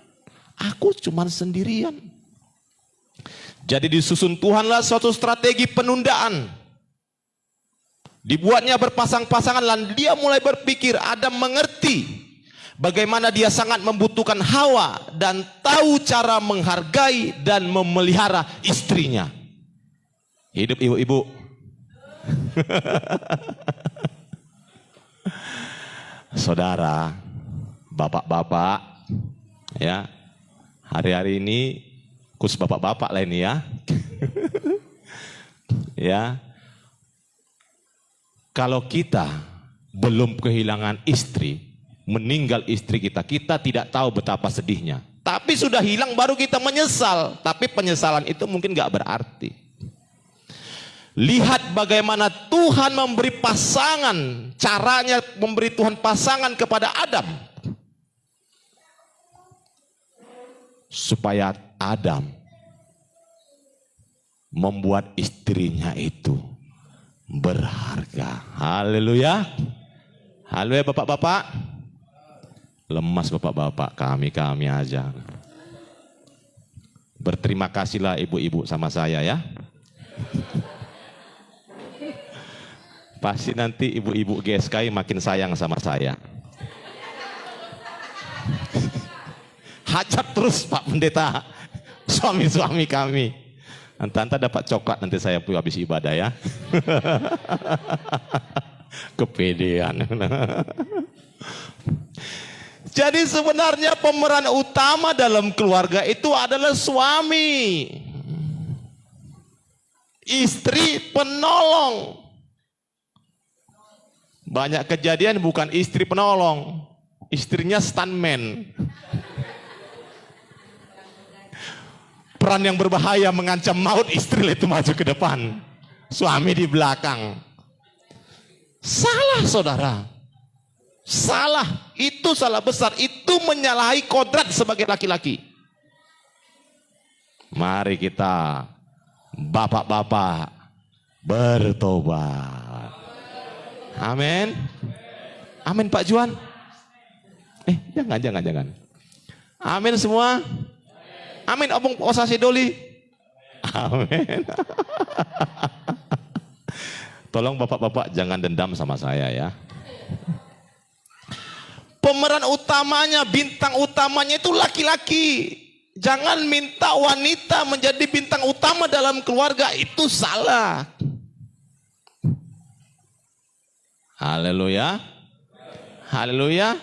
Aku cuman sendirian. Jadi disusun Tuhanlah suatu strategi penundaan. Dibuatnya berpasang-pasangan dan dia mulai berpikir, Adam mengerti bagaimana dia sangat membutuhkan Hawa dan tahu cara menghargai dan memelihara istrinya. Hidup ibu-ibu. Saudara, bapak-bapak, ya, hari-hari ini khusus bapak-bapak lah ini ya. Ya. Kalau kita belum kehilangan istri, meninggal istri kita, kita tidak tahu betapa sedihnya. Tapi sudah hilang baru kita menyesal. Tapi penyesalan itu mungkin gak berarti. Lihat bagaimana Tuhan memberi pasangan, caranya memberi Tuhan pasangan kepada Adam. Supaya Adam membuat istrinya itu berharga. Haleluya. Haleluya bapak-bapak. Lemas bapak-bapak, kami aja. Berterima kasihlah ibu-ibu sama saya ya. Pasti nanti ibu-ibu GSKI makin sayang sama saya. Hajat terus Pak Pendeta, suami-suami kami. Entah dapat coklat nanti saya habis ibadah ya. Kepedean. Jadi sebenarnya pemeran utama dalam keluarga itu adalah suami. Istri penolong. Banyak kejadian bukan istri penolong, istrinya stuntman. Peran yang berbahaya mengancam maut, istri itu maju ke depan, suami di belakang. Salah saudara, salah, itu salah besar, itu menyalahi kodrat sebagai laki-laki. Mari kita bapak-bapak bertobat. Amin. Amin Pak Juan. Jangan. Amin semua. Amin opung osasi doli. Amin. Tolong bapak-bapak jangan dendam sama saya ya. Pemeran utamanya, bintang utamanya itu laki-laki. Jangan minta wanita menjadi bintang utama dalam keluarga, itu salah. Haleluya. Haleluya.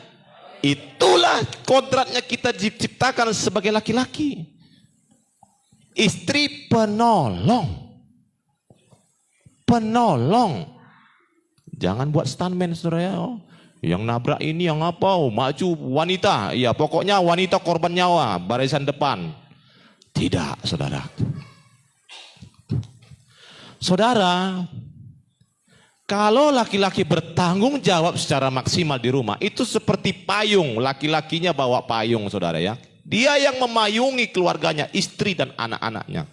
Itulah kodratnya kita diciptakan sebagai laki-laki. Istri penolong. Penolong. Jangan buat stuntman saudara ya. Yang nabrak ini yang apa? Maju wanita. Iya, pokoknya wanita korban nyawa, barisan depan. Tidak, saudara. Saudara, kalau laki-laki bertanggung jawab secara maksimal di rumah, itu seperti payung. Laki-lakinya bawa payung, saudara ya. Dia yang memayungi keluarganya, istri dan anak-anaknya.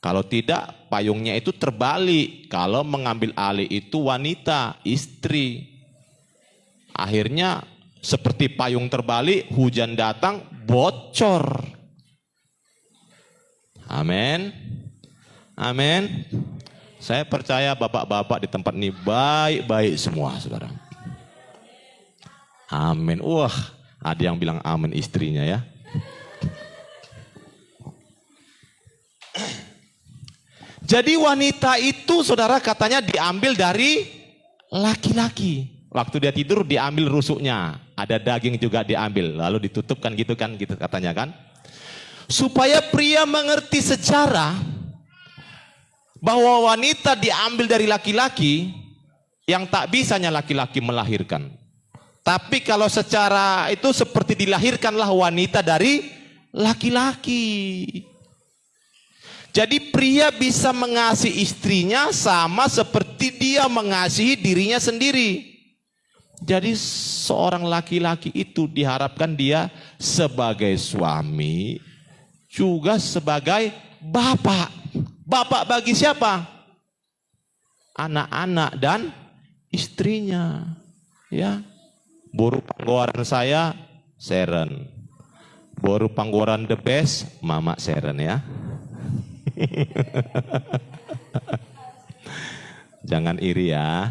Kalau tidak, payungnya itu terbalik. Kalau mengambil alih itu wanita, istri. Akhirnya seperti payung terbalik, hujan datang, bocor. Amin. Amin. Saya percaya bapak-bapak di tempat ini baik-baik semua, saudara. Amin. Wah, ada yang bilang amin istrinya ya. Jadi wanita itu saudara katanya diambil dari laki-laki. Waktu dia tidur diambil rusuknya. Ada daging juga diambil. Lalu ditutupkan gitu kan, gitu katanya kan. Supaya pria mengerti sejarah bahwa wanita diambil dari laki-laki, yang tak bisanya laki-laki melahirkan. Tapi kalau secara itu seperti dilahirkanlah wanita dari laki-laki. Jadi pria bisa mengasihi istrinya sama seperti dia mengasihi dirinya sendiri. Jadi seorang laki-laki itu diharapkan dia sebagai suami, juga sebagai bapak. Bapak bagi siapa? Anak-anak dan istrinya. Ya, boru panggoran saya, Seren. Boru panggoran the best, Mama Seren ya. Jangan iri ya.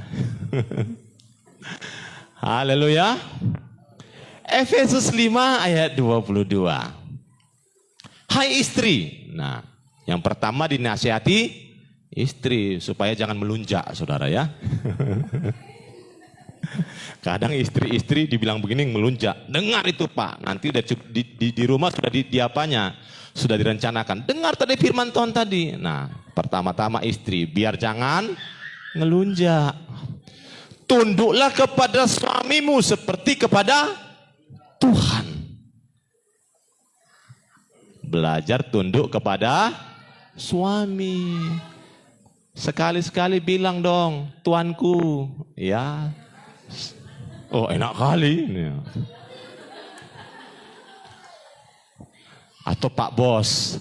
Haleluya. Efesus 5 ayat 22. Hai istri. Nah, yang pertama dinasihati istri supaya jangan melunjak, saudara ya. Kadang istri-istri dibilang begini melunjak. Dengar itu Pak, nanti udah di rumah sudah di apanya? Sudah direncanakan. Dengar tadi firman Tuhan tadi. Nah, pertama-tama istri, biar jangan ngelunjak. Tunduklah kepada suamimu seperti kepada Tuhan. Belajar tunduk kepada suami. Sekali-sekali bilang dong, tuanku. Ya. Oh, enak kali. Atau Pak Bos.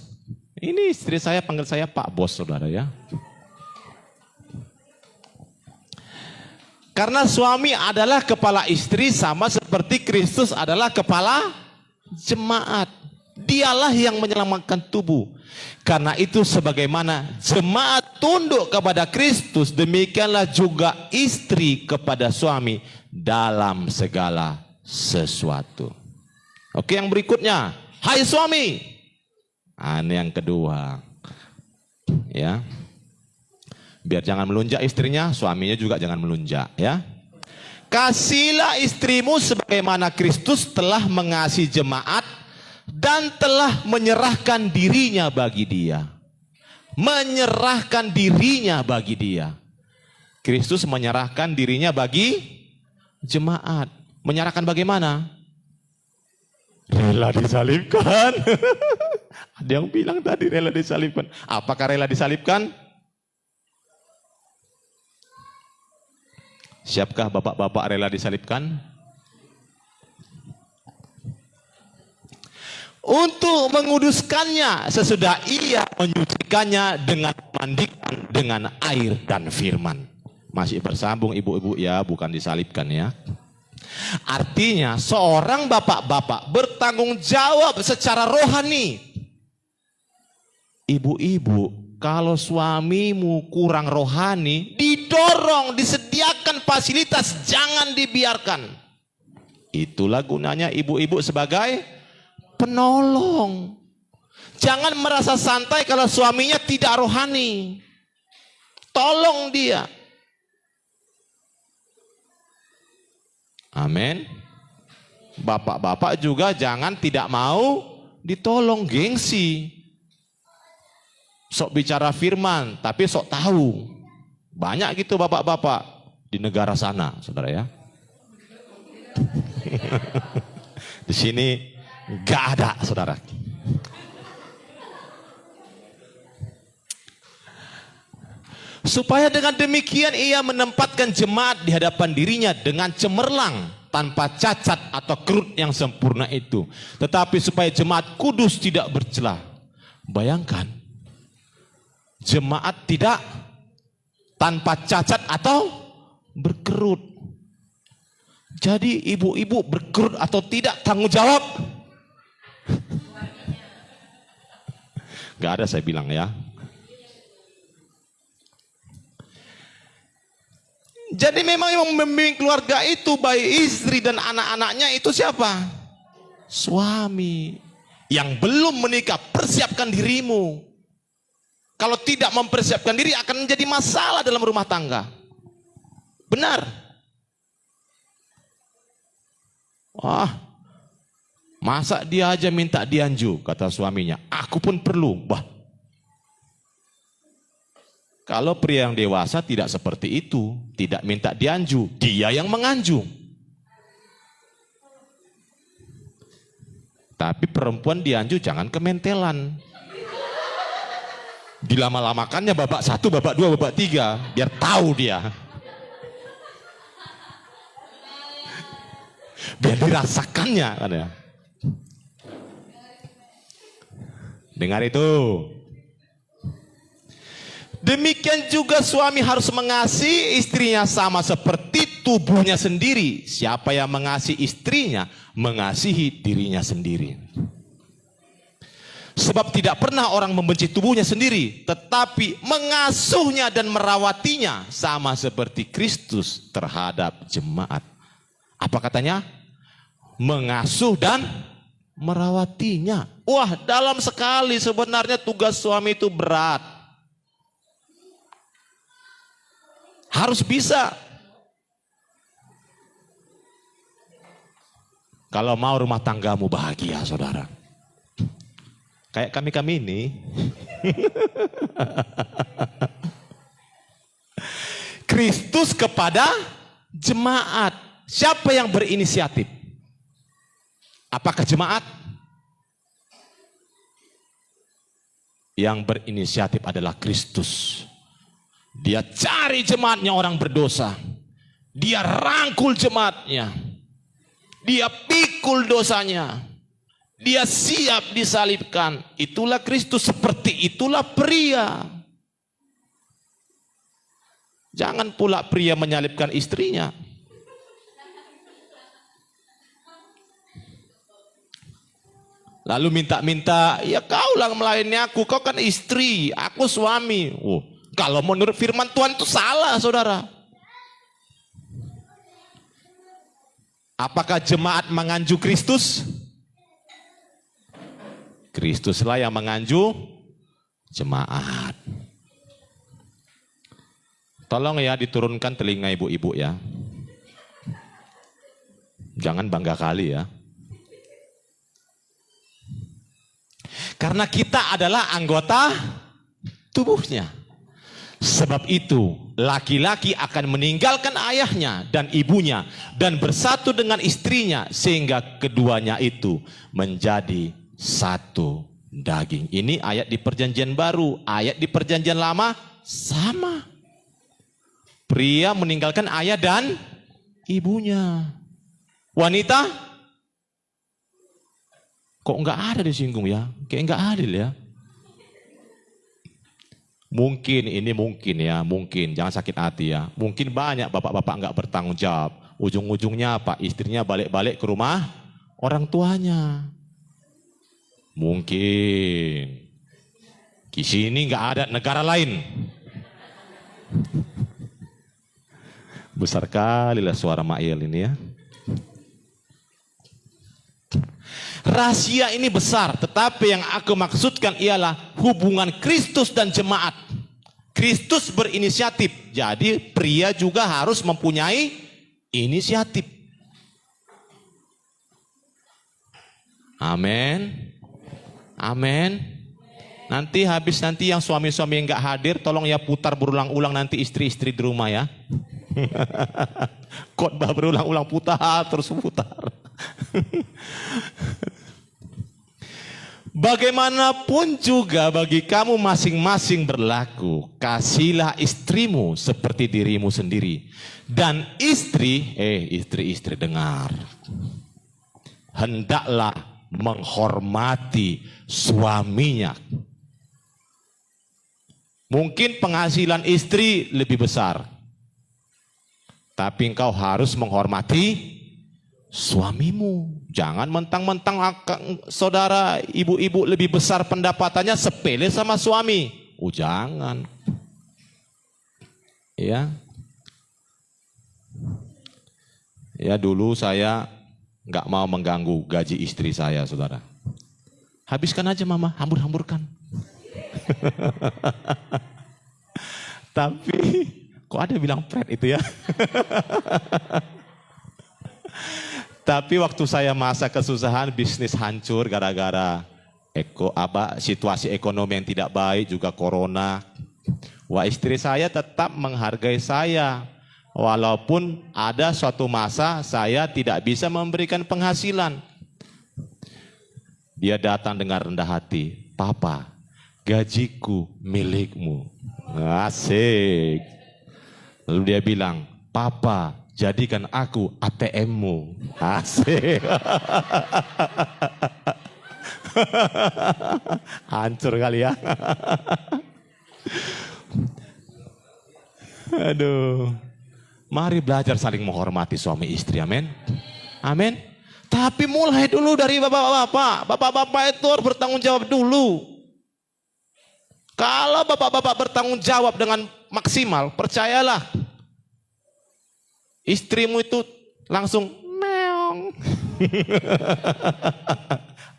Ini istri saya panggil saya Pak Bos, saudara ya. Karena suami adalah kepala istri sama seperti Kristus adalah kepala jemaat. Dialah yang menyelamatkan tubuh. Karena itu sebagaimana jemaat tunduk kepada Kristus, demikianlah juga istri kepada suami dalam segala sesuatu. Oke, yang berikutnya. Hai suami. Ini yang kedua. Ya. Biar jangan melunjak istrinya, suaminya juga jangan melunjak ya. Kasihilah istrimu sebagaimana Kristus telah mengasihi jemaat dan telah menyerahkan dirinya bagi dia. Menyerahkan dirinya bagi dia. Kristus menyerahkan dirinya bagi jemaat. Menyerahkan bagaimana? Rela disalibkan. Ada yang bilang tadi rela disalibkan. Apakah rela disalibkan? Siapkah bapak-bapak rela disalibkan? Untuk menguduskannya sesudah ia menyucikannya dengan memandikan dengan air dan firman. Masih bersambung ibu-ibu ya, bukan disalibkan ya. Artinya seorang bapak-bapak bertanggung jawab secara rohani. Ibu-ibu, kalau suamimu kurang rohani, didorong, disediakan fasilitas, jangan dibiarkan. Itulah gunanya ibu-ibu sebagai penolong. Jangan merasa santai kalau suaminya tidak rohani. Tolong dia. Amin. Bapak-bapak juga jangan tidak mau ditolong, gengsi. Sok bicara firman, tapi sok tahu. Banyak gitu bapak-bapak di negara sana, saudara ya. Di sini gak ada, saudara. Supaya dengan demikian ia menempatkan jemaat di hadapan dirinya dengan cemerlang, tanpa cacat atau kerut yang sempurna itu. Tetapi supaya jemaat kudus tidak bercela. Bayangkan, jemaat tidak tanpa cacat atau berkerut. Jadi ibu-ibu berkerut atau tidak, tanggung jawab. Gak ada saya bilang ya. Jadi memang yang membimbing keluarga itu, baik istri dan anak-anaknya itu siapa? Suami. Yang belum menikah, persiapkan dirimu. Kalau tidak mempersiapkan diri akan menjadi masalah dalam rumah tangga. Benar. Wah, masa dia aja minta dianju, kata suaminya. Aku pun perlu. Wah. Kalau pria yang dewasa tidak seperti itu, tidak minta dianju, dia yang menganju. Tapi perempuan dianju jangan kementelan. Dilama-lamakannya babak 1, babak 2, babak 3, biar tahu dia. Biar dirasakannya kan ya. Dengar itu. Demikian juga suami harus mengasihi istrinya sama seperti tubuhnya sendiri. Siapa yang mengasihi istrinya, mengasihi dirinya sendiri. Sebab tidak pernah orang membenci tubuhnya sendiri, tetapi mengasuhnya dan merawatinya sama seperti Kristus terhadap jemaat. Apa katanya? Mengasuh dan merawatinya. Wah, dalam sekali sebenarnya tugas suami itu berat. Harus bisa. Kalau mau rumah tanggamu bahagia, saudara. Kayak kami-kami ini. Kristus kepada jemaat. Siapa yang berinisiatif? Apakah jemaat? Yang berinisiatif adalah Kristus. Dia cari jemaatnya orang berdosa. Dia rangkul jemaatnya. Dia pikul dosanya. Dia siap disalibkan. Itulah Kristus, seperti itulah pria. Jangan pula pria menyalibkan istrinya. Lalu minta-minta, ya kau lah melayani aku, kau kan istri, aku suami. Oh, kalau menurut firman Tuhan itu salah, saudara. Apakah jemaat menganju Kristus? Kristuslah yang menganju jemaat. Tolong ya diturunkan telinga ibu-ibu ya. Jangan bangga kali ya. Karena kita adalah anggota tubuhnya. Sebab itu laki-laki akan meninggalkan ayahnya dan ibunya dan bersatu dengan istrinya sehingga keduanya itu menjadi satu daging. Ini ayat di perjanjian baru, ayat di perjanjian lama sama. Pria meninggalkan ayah dan ibunya. Wanita kok enggak ada disinggung ya? Kayak enggak adil ya. Mungkin ini mungkin ya, mungkin jangan sakit hati ya. Mungkin banyak bapak-bapak enggak bertanggung jawab. ujung-ujungnya apa? Istrinya balik-balik ke rumah orang tuanya. Mungkin di sini nggak ada negara lain. Besar kali lah suara Mail ini ya. Rahasia ini besar, tetapi yang aku maksudkan ialah hubungan Kristus dan jemaat. Kristus berinisiatif, jadi pria juga harus mempunyai inisiatif. Amin. Amin. Nanti yang suami-suami yang nggak hadir, tolong ya putar berulang-ulang nanti istri-istri di rumah ya. Khotbah berulang-ulang, putar terus putar. Bagaimanapun juga bagi kamu masing-masing berlaku, kasihilah istrimu seperti dirimu sendiri. Dan istri dengar, hendaklah menghormati suaminya. Mungkin penghasilan istri lebih besar, tapi engkau harus menghormati suamimu. Jangan mentang-mentang saudara ibu-ibu lebih besar pendapatannya sepele sama suami. Jangan. Ya. Ya dulu saya nggak mau mengganggu gaji istri saya, saudara. Habiskan aja mama, hambur-hamburkan. Tapi kok ada bilang pret itu ya? Tapi waktu saya masa kesusahan, bisnis hancur gara-gara situasi ekonomi yang tidak baik, juga corona. Wah, istri saya tetap menghargai saya. Walaupun ada suatu masa saya tidak bisa memberikan penghasilan. Dia datang dengan rendah hati, "Papa, gajiku milikmu." Asik. Lalu dia bilang, "Papa, jadikan aku ATM-mu." Asik. Hancur kali ya. Aduh. Mari belajar saling menghormati suami istri, amin. Amin. Tapi mulai dulu dari bapak-bapak. Bapak-bapak itu harus bertanggung jawab dulu. Kalau bapak-bapak bertanggung jawab dengan maksimal, percayalah, istrimu itu langsung meong.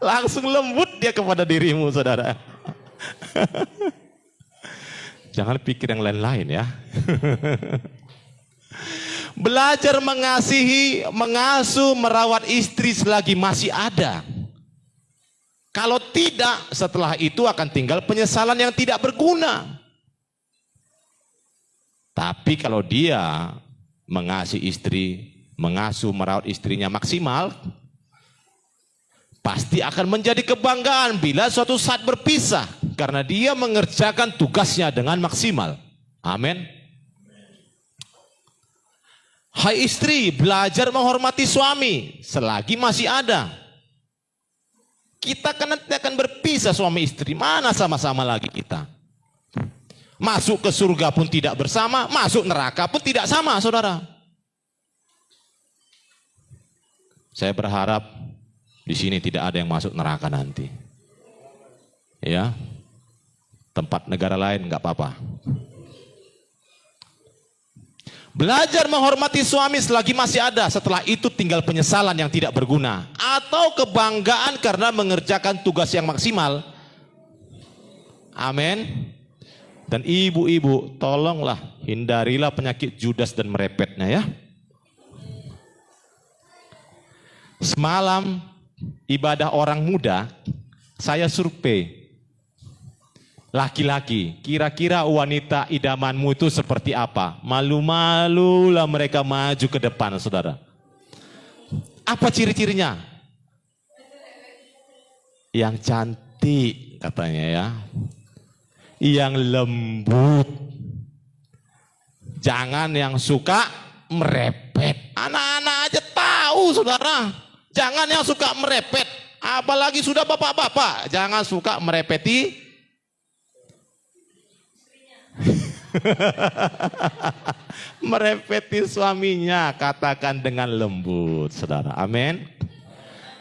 Langsung lembut dia kepada dirimu, saudara. Jangan pikir yang lain-lain ya. Belajar mengasihi, mengasuh, merawat istri selagi masih ada. Kalau tidak, setelah itu akan tinggal penyesalan yang tidak berguna. Tapi kalau dia mengasihi istri, mengasuh, merawat istrinya maksimal, pasti akan menjadi kebanggaan bila suatu saat berpisah, karena dia mengerjakan tugasnya dengan maksimal. Amin. Hai istri, belajar menghormati suami selagi masih ada. Kita kan nanti akan berpisah suami istri, mana sama-sama lagi kita. Masuk ke surga pun tidak bersama, masuk neraka pun tidak sama, saudara. Saya berharap di sini tidak ada yang masuk neraka nanti. Ya, tempat negara lain nggak apa-apa. Belajar menghormati suami selagi masih ada, setelah itu tinggal penyesalan yang tidak berguna. Atau kebanggaan karena mengerjakan tugas yang maksimal. Amin. Dan ibu-ibu, tolonglah hindarilah penyakit judas dan merepetnya ya. Semalam ibadah orang muda, saya survei. Laki-laki, kira-kira wanita idamanmu itu seperti apa? Malu-malulah mereka maju ke depan, saudara. Apa ciri-cirinya? Yang cantik katanya ya. Yang lembut. Jangan yang suka merepet. Anak-anak aja tahu, saudara. Jangan yang suka merepet. Apalagi sudah bapak-bapak. Jangan suka merepeti Merepeti suaminya, katakan dengan lembut, saudara. Amin.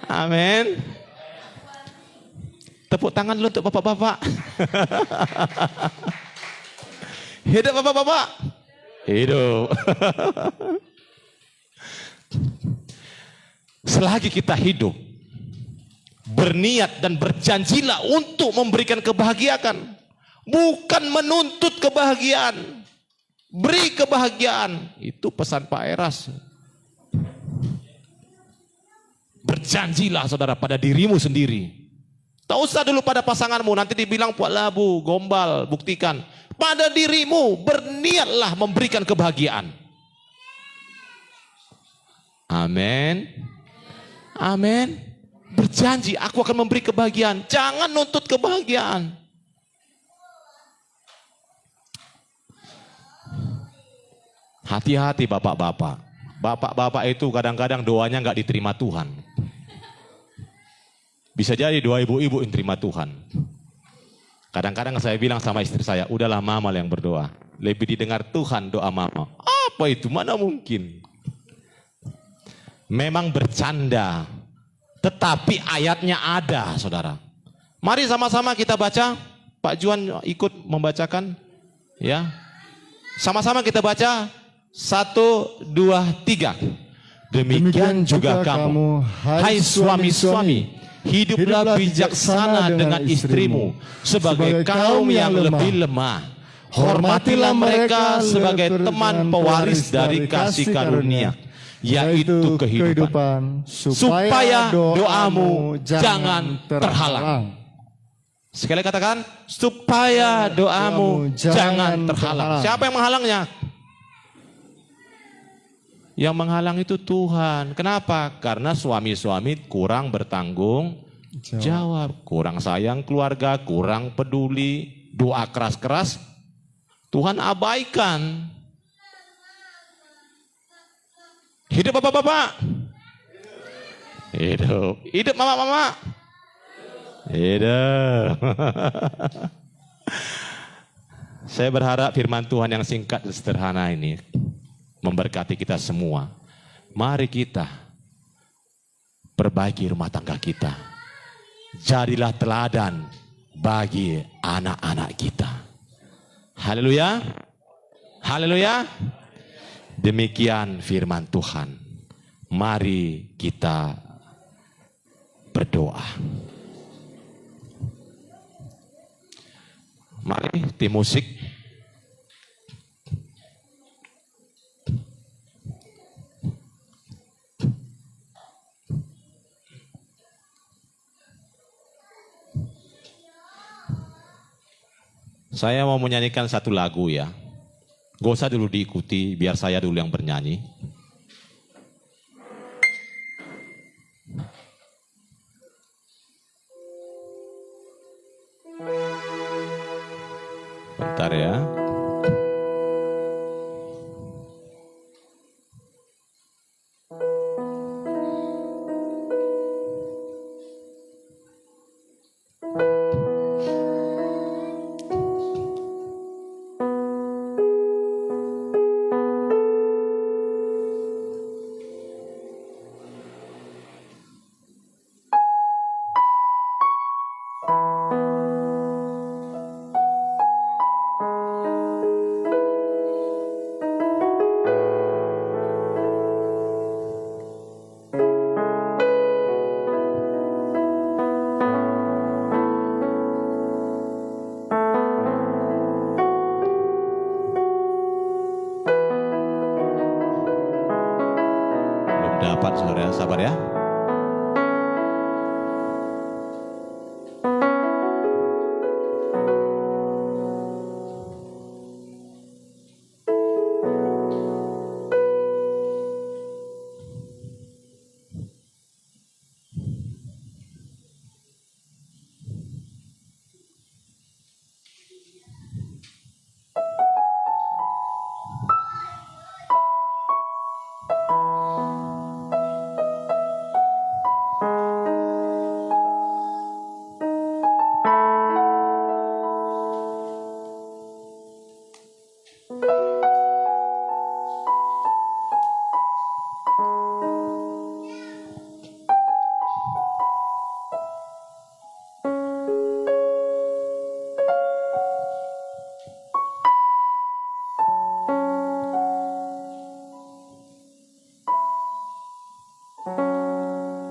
Amin. Tepuk tangan dulu untuk bapak-bapak. Hidup bapak-bapak. Hidup. Selagi kita hidup, berniat dan berjanjilah untuk memberikan kebahagiaan. Bukan menuntut kebahagiaan. Beri kebahagiaan. Itu pesan Pak Eras. Berjanjilah saudara pada dirimu sendiri. Tak usah dulu pada pasanganmu, nanti dibilang puak labu, gombal, buktikan. Pada dirimu, berniatlah memberikan kebahagiaan. Amin. Amin. Berjanji, aku akan memberi kebahagiaan. Jangan nuntut kebahagiaan. Hati-hati bapak-bapak. Bapak-bapak itu kadang-kadang doanya nggak diterima Tuhan. Bisa jadi doa ibu-ibu yang terima Tuhan. Kadang-kadang saya bilang sama istri saya, udahlah mama yang berdoa. Lebih didengar Tuhan doa mama. Apa itu? Mana mungkin? Memang bercanda. Tetapi ayatnya ada, saudara. Mari sama-sama kita baca. Pak Juan ikut membacakan. Ya. Sama-sama kita baca. 1, 2, 3. Demikian juga kamu, hai suami-suami. Hiduplah bijaksana dengan istrimu sebagai kaum yang lebih lemah. Hormatilah mereka sebagai teman pewaris dari kasih karunia, yaitu kehidupan, supaya doamu jangan terhalang. Sekali katakan, supaya doamu jangan terhalang. Siapa yang menghalangnya? Yang menghalang itu Tuhan. Kenapa? Karena suami-suami kurang bertanggung jawab, kurang sayang keluarga, kurang peduli, doa keras-keras, Tuhan abaikan. Hidup bapak-bapak. Hidup. Hidup mama-mama. Hidup. Saya berharap firman Tuhan yang singkat dan sederhana ini memberkati kita semua. Mari kita perbaiki rumah tangga kita. Jadilah teladan bagi anak-anak kita. Haleluya. Haleluya. Demikian firman Tuhan. Mari kita berdoa. Mari tim musik. Saya mau menyanyikan satu lagu ya. Gak usah dulu diikuti, biar saya dulu yang bernyanyi. Bentar ya. Dapat saudara, sabar ya.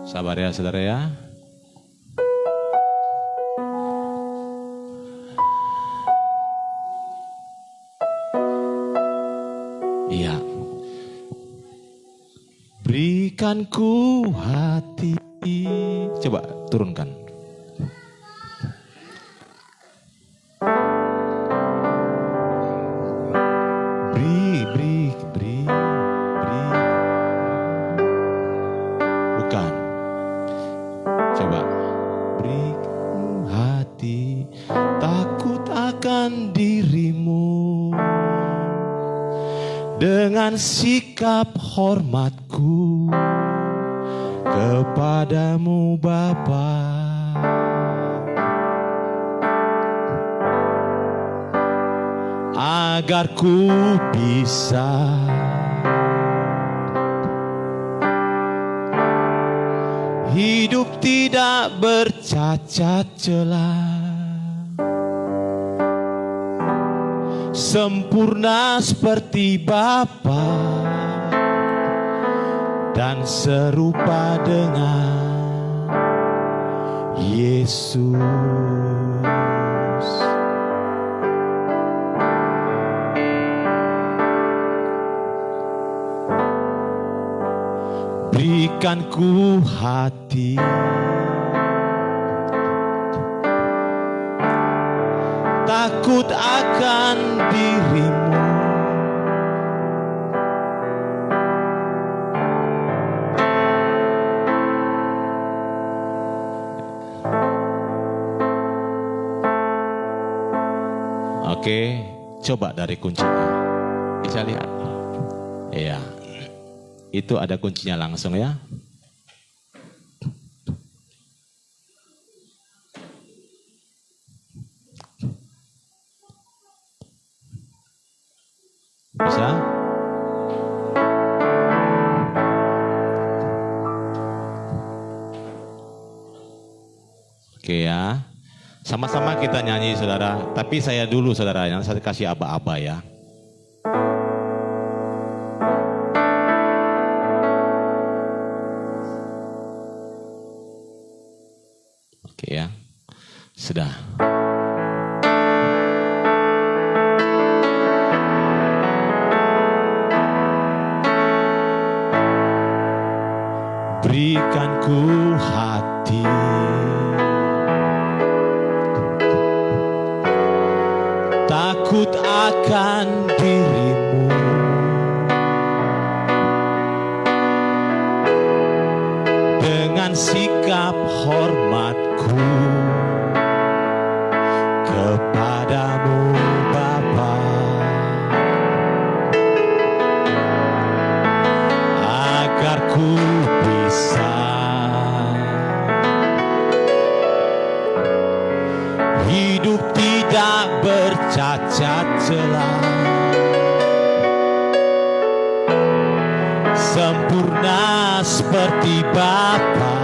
Sabar ya saudara ya. Iya. Berikan ku hati. Coba turunkan. Beri. Bukan. Coba. Beri hati, takut akan dirimu. Dengan sikap hormatku kepadamu Bapa. Agar ku bisa hidup tidak bercacat celah, sempurna seperti Bapa dan serupa dengan Yesus. Berikan ku hati, takut akan dirimu. Oke, coba dari kuncinya. Bisa lihat? Iya. Itu ada kuncinya langsung ya. Bisa? Oke ya. Sama-sama kita nyanyi saudara. Tapi saya dulu saudara, yang saya kasih aba-aba ya. Oke ya, sudah. Berikan ku hati, takut akan dirimu. Dengan sikap hormatku kepadamu Bapa, agar ku bisa hidup tidak bercacat celah, sempurna seperti Bapa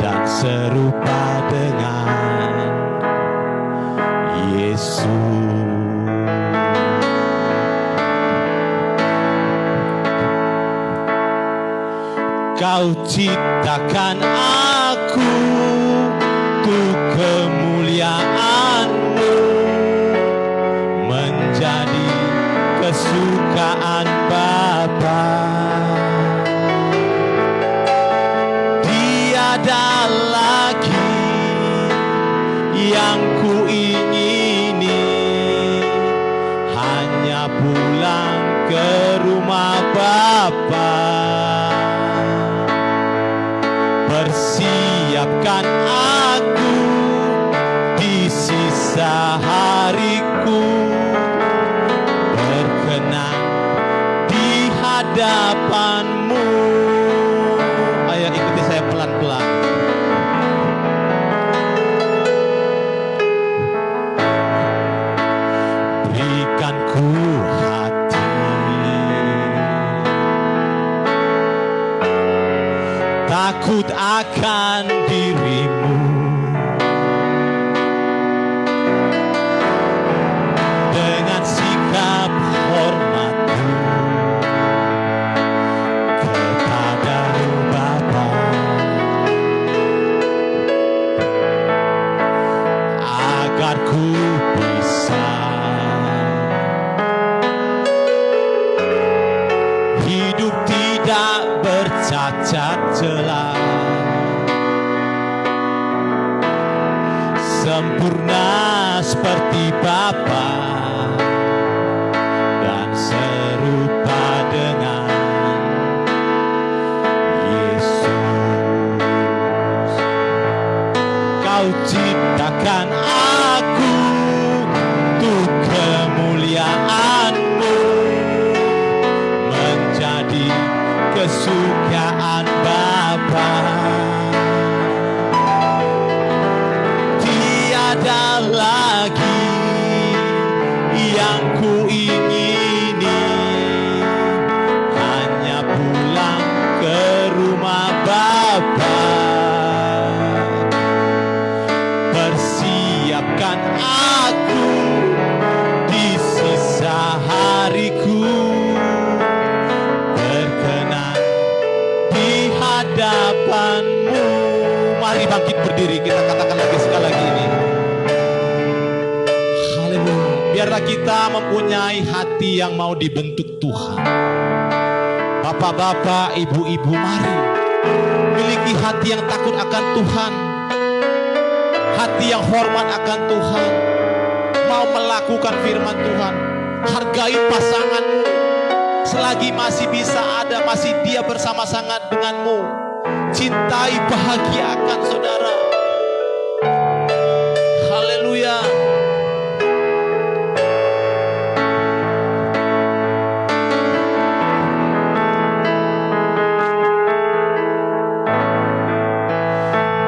dan serupa dengan Yesus. Kau ciptakan aku untuk kemuliaan-Mu, menjadi kesukaan Bapa. Tiada lagi yang ku ingini, hanya pulang ke rumah Bapa. Persiapkan aku di sisa hariku, berkenan di hadapan-Mu. Ayo ikuti saya pelan-pelan. Berikan ku hati, takut akan dirimu. Dengan sikap hormatku kepadamu bercacat celah, sempurna seperti Bapa dan serupa dengan Yesus. Kau ciptakan aku untuk kemuliaan-Mu, menjadi kesukaan Bapa. Tiada lagi yang ku ingini, hanya pulang ke rumah Bapa. Persiapkan aku di sisa hariku, berkenan di hadapan-Mu. Mari bangkit berdiri, kita katakan lagi sekali lagi ini. Haleluya. Biarlah kita mempunyai hati yang mau dibentuk Tuhan. Bapak-bapak, ibu-ibu, mari miliki hati yang takut akan Tuhan, hati yang hormat akan Tuhan, mau melakukan firman Tuhan. Hargai pasanganmu selagi masih bisa ada, masih dia bersama-sama denganmu. Cintai, bahagiakan saudara. Haleluya.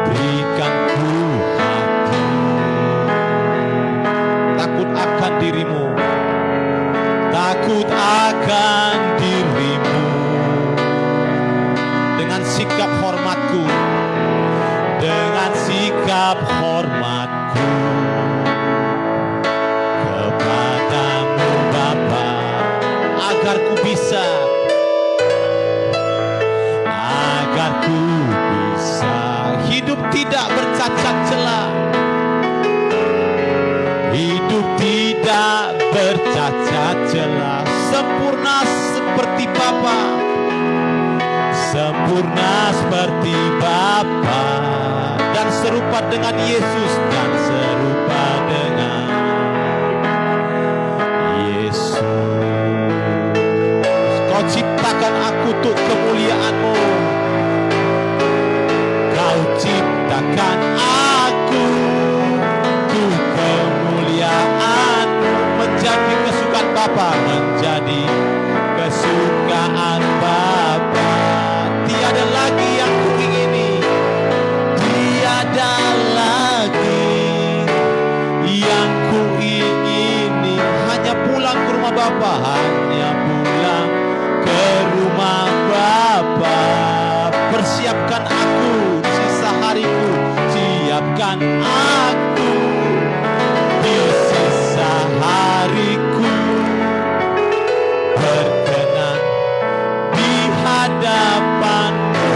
Berikan ku hati takut akan dirimu, takut akan dirimu, dengan sikap hormatku, dengan sikap hormatku kepadamu Bapa, agar ku bisa hidup tidak bercacat celah, hidup tidak bercacat celah, sempurna seperti Bapa, sempurna seperti Bapa, dan serupa dengan Yesus, dan serupa dengan Yesus. Kau ciptakan aku untuk kemuliaan-Mu, Kau ciptakan aku untuk kemuliaan-Mu, menjadi kesukaan Bapa, menjadi kesukaan Bapa. Tiada lagi yang kuingini, tiada lagi yang kuingini, hanya pulang ke rumah Bapa, hanya pulang ke rumah Bapa. Persiapkan aku sisa hariku, siapkan aku di sisa hariku, berkenan di hadapan-Mu.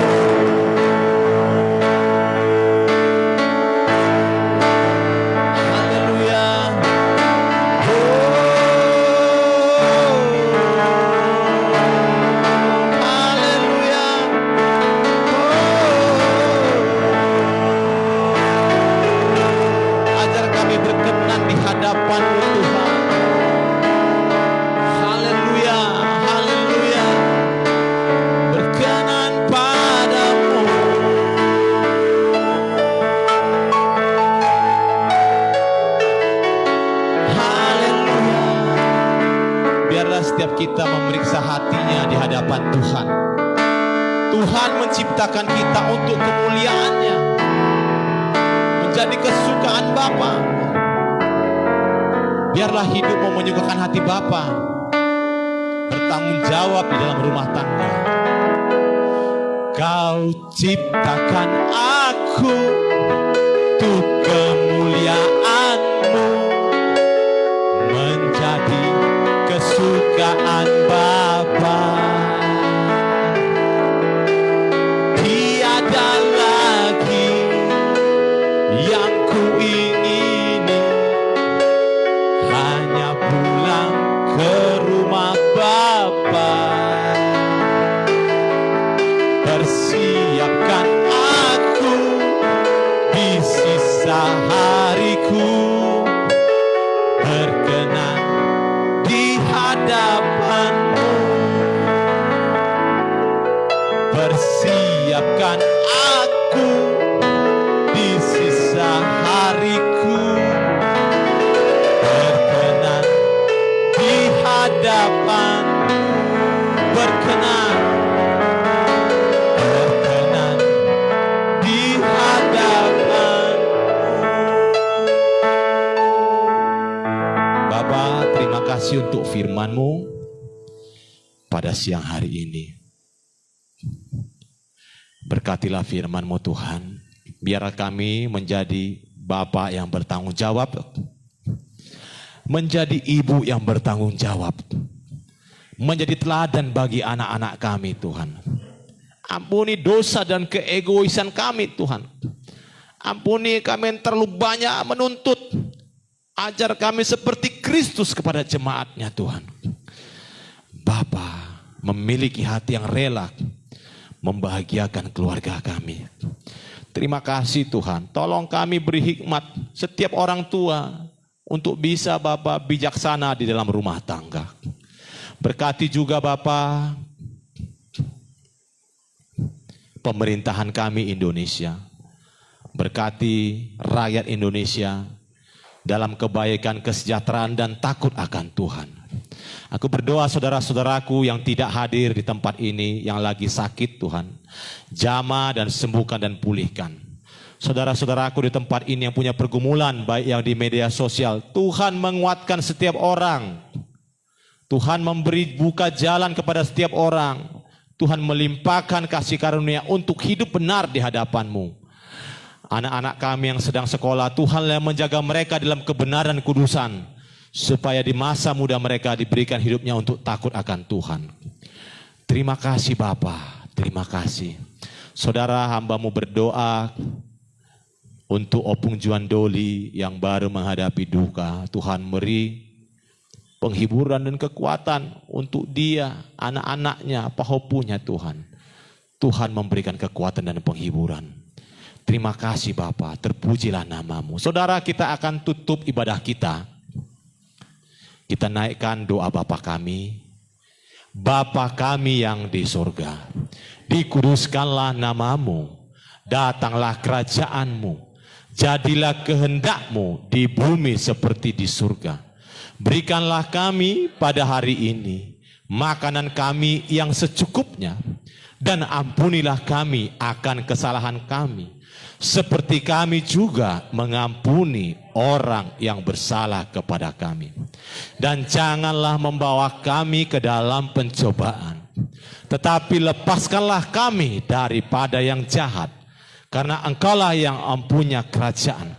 Haleluya. Haleluya. Ajar kami berkenan di hadapan-Mu Tuhan. Haleluya, haleluya. Berkenan padamu. Haleluya. Biarlah setiap kita memeriksa hatinya di hadapan Tuhan. Tuhan menciptakan kita untuk kemuliaan-Nya, menjadi kesukaan Bapa. Biarlah hidupmu menyukakan hati Bapa, bertanggung jawab di dalam rumah tangga. Kau ciptakan aku untuk kemuliaan-Mu, menjadi kesukaan Bapa. Tiada lagi yang kuingini, hanya pulang ke rumah Bapa. Bersih hadapan-Mu. Persiapkan aku di sisa hariku, berkenan di hadapan, berkenan di hadapan. Bapa, terima kasih untuk firman-Mu pada siang hari ini. Berkatilah firman-Mu Tuhan, biar kami menjadi Bapa yang bertanggung jawab, menjadi ibu yang bertanggung jawab, menjadi teladan bagi anak-anak kami Tuhan. Ampuni dosa dan keegoisan kami Tuhan. Ampuni kami yang terlalu banyak menuntut. Ajar kami seperti Kristus kepada jemaatnya Tuhan. Bapa memiliki hati yang rela membahagiakan keluarga kami. Terima kasih Tuhan. Tolong kami beri hikmat setiap orang tua untuk bisa Bapa bijaksana di dalam rumah tangga. Berkati juga Bapa pemerintahan kami Indonesia. Berkati rakyat Indonesia dalam kebaikan, kesejahteraan dan takut akan Tuhan. Aku berdoa saudara-saudaraku yang tidak hadir di tempat ini, yang lagi sakit Tuhan, jamah dan sembuhkan dan pulihkan. Saudara-saudaraku di tempat ini yang punya pergumulan, baik yang di media sosial, Tuhan menguatkan setiap orang. Tuhan memberi buka jalan kepada setiap orang. Tuhan melimpahkan kasih karunia untuk hidup benar di hadapan-Mu. Anak-anak kami yang sedang sekolah, Tuhan yang menjaga mereka dalam kebenaran dan kudusan, supaya di masa muda mereka diberikan hidupnya untuk takut akan Tuhan. Terima kasih Bapa, terima kasih. Saudara, hamba-Mu berdoa untuk Opung Juan Doli yang baru menghadapi duka. Tuhan beri penghiburan dan kekuatan untuk dia, anak-anaknya, pahopunya Tuhan. Tuhan memberikan kekuatan dan penghiburan. Terima kasih Bapa, terpujilah nama-Mu. Saudara, kita akan tutup ibadah kita. Kita naikkan doa Bapa kami. Bapa kami yang di surga, dikuduskanlah nama-Mu, datanglah kerajaan-Mu, jadilah kehendak-Mu di bumi seperti di surga. Berikanlah kami pada hari ini makanan kami yang secukupnya, dan ampunilah kami akan kesalahan kami, seperti kami juga mengampuni orang yang bersalah kepada kami. Dan janganlah membawa kami ke dalam pencobaan, tetapi lepaskanlah kami daripada yang jahat. Karena Engkaulah yang mempunyai kerajaan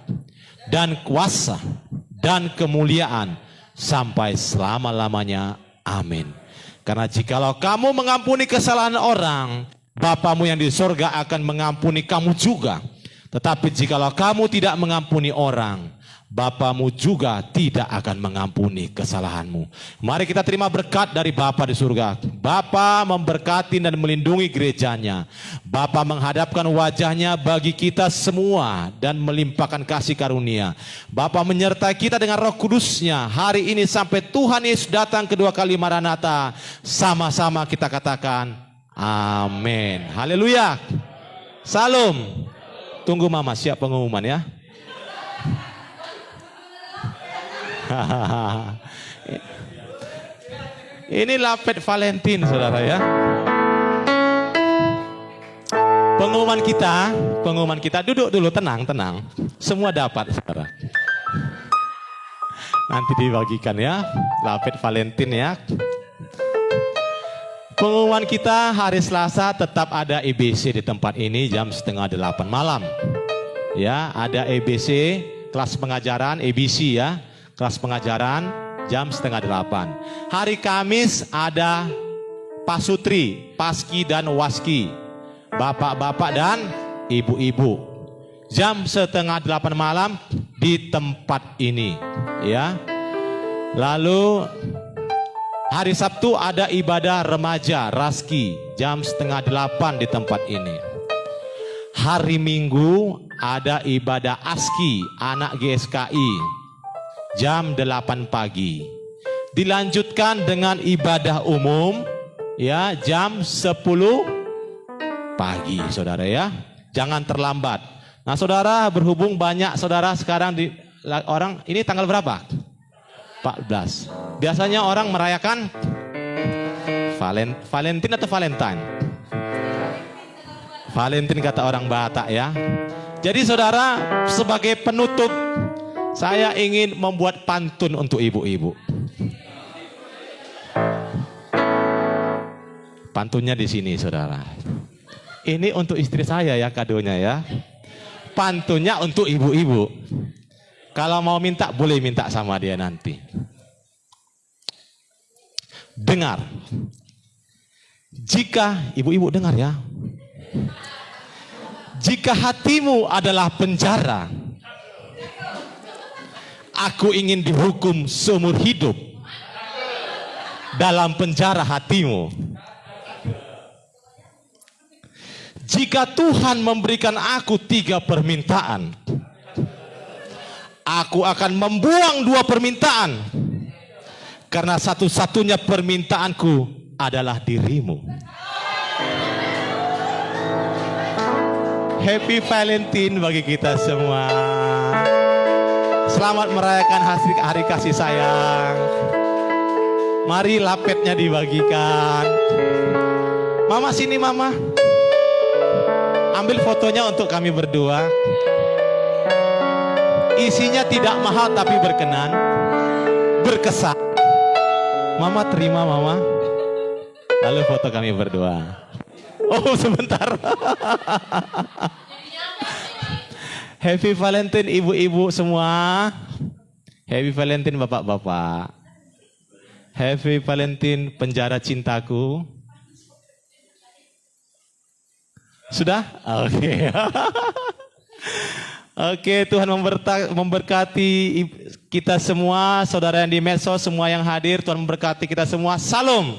dan kuasa dan kemuliaan sampai selama-lamanya. Amin. Karena jikalau kamu mengampuni kesalahan orang, Bapa-Mu yang di surga akan mengampuni kamu juga. Tetapi jikalau kamu tidak mengampuni orang, Bapa-Mu juga tidak akan mengampuni kesalahanmu. Mari kita terima berkat dari Bapa di surga. Bapa memberkati dan melindungi gerejanya. Bapa menghadapkan wajahnya bagi kita semua dan melimpahkan kasih karunia. Bapa menyertai kita dengan Roh Kudus-Nya hari ini sampai Tuhan Yesus datang kedua kali Maranatha. Sama-sama kita katakan amin. Haleluya. Salam. Tunggu Mama siap pengumuman ya. Ini lapet Valentine saudara ya. Pengumuman kita duduk dulu, tenang. Semua dapat saudara. Nanti dibagikan ya, lapet Valentine ya. Pengumuman kita hari Selasa tetap ada EBC di tempat ini jam 7:30 malam. Ya, ada EBC kelas pengajaran EBC ya, kelas pengajaran jam 7:30. Hari Kamis ada Pasutri, Paski dan Waski, bapak-bapak dan ibu-ibu. Jam 7:30 malam di tempat ini ya. Lalu hari Sabtu ada ibadah remaja Raski jam 7:30 di tempat ini. Hari Minggu ada ibadah ASKI anak GSKI jam 8 pagi. dilanjutkan dengan ibadah umum ya jam 10 pagi saudara ya. Jangan terlambat. Nah saudara, berhubung banyak saudara sekarang orang ini tanggal berapa? 14. Biasanya orang merayakan Valentine atau Valentine? Valentine kata orang Batak ya. Jadi saudara, sebagai penutup saya ingin membuat pantun untuk ibu-ibu. Pantunnya di sini saudara. Ini untuk istri saya ya kadonya ya. Pantunnya untuk ibu-ibu. Kalau mau minta boleh minta sama dia nanti. Dengar. Jika ibu-ibu dengar ya. Jika hatimu adalah penjara, aku ingin dihukum seumur hidup dalam penjara hatimu. Jika Tuhan memberikan aku 3 permintaan, aku akan membuang 2 permintaan, karena satu-satunya permintaanku adalah dirimu. Happy Valentine bagi kita semua. Selamat merayakan hari kasih sayang. Mari lapetnya dibagikan. Mama sini mama. Ambil fotonya untuk kami berdua. Isinya tidak mahal tapi berkenan, berkesan. Mama terima mama. Lalu foto kami berdua. Oh sebentar. Happy Valentine ibu-ibu semua. Happy Valentine bapak-bapak. Happy Valentine penjara cintaku. Sudah? Oke. Oke, Tuhan memberkati kita semua, saudara yang di medsos, semua yang hadir, Tuhan memberkati kita semua. Salam.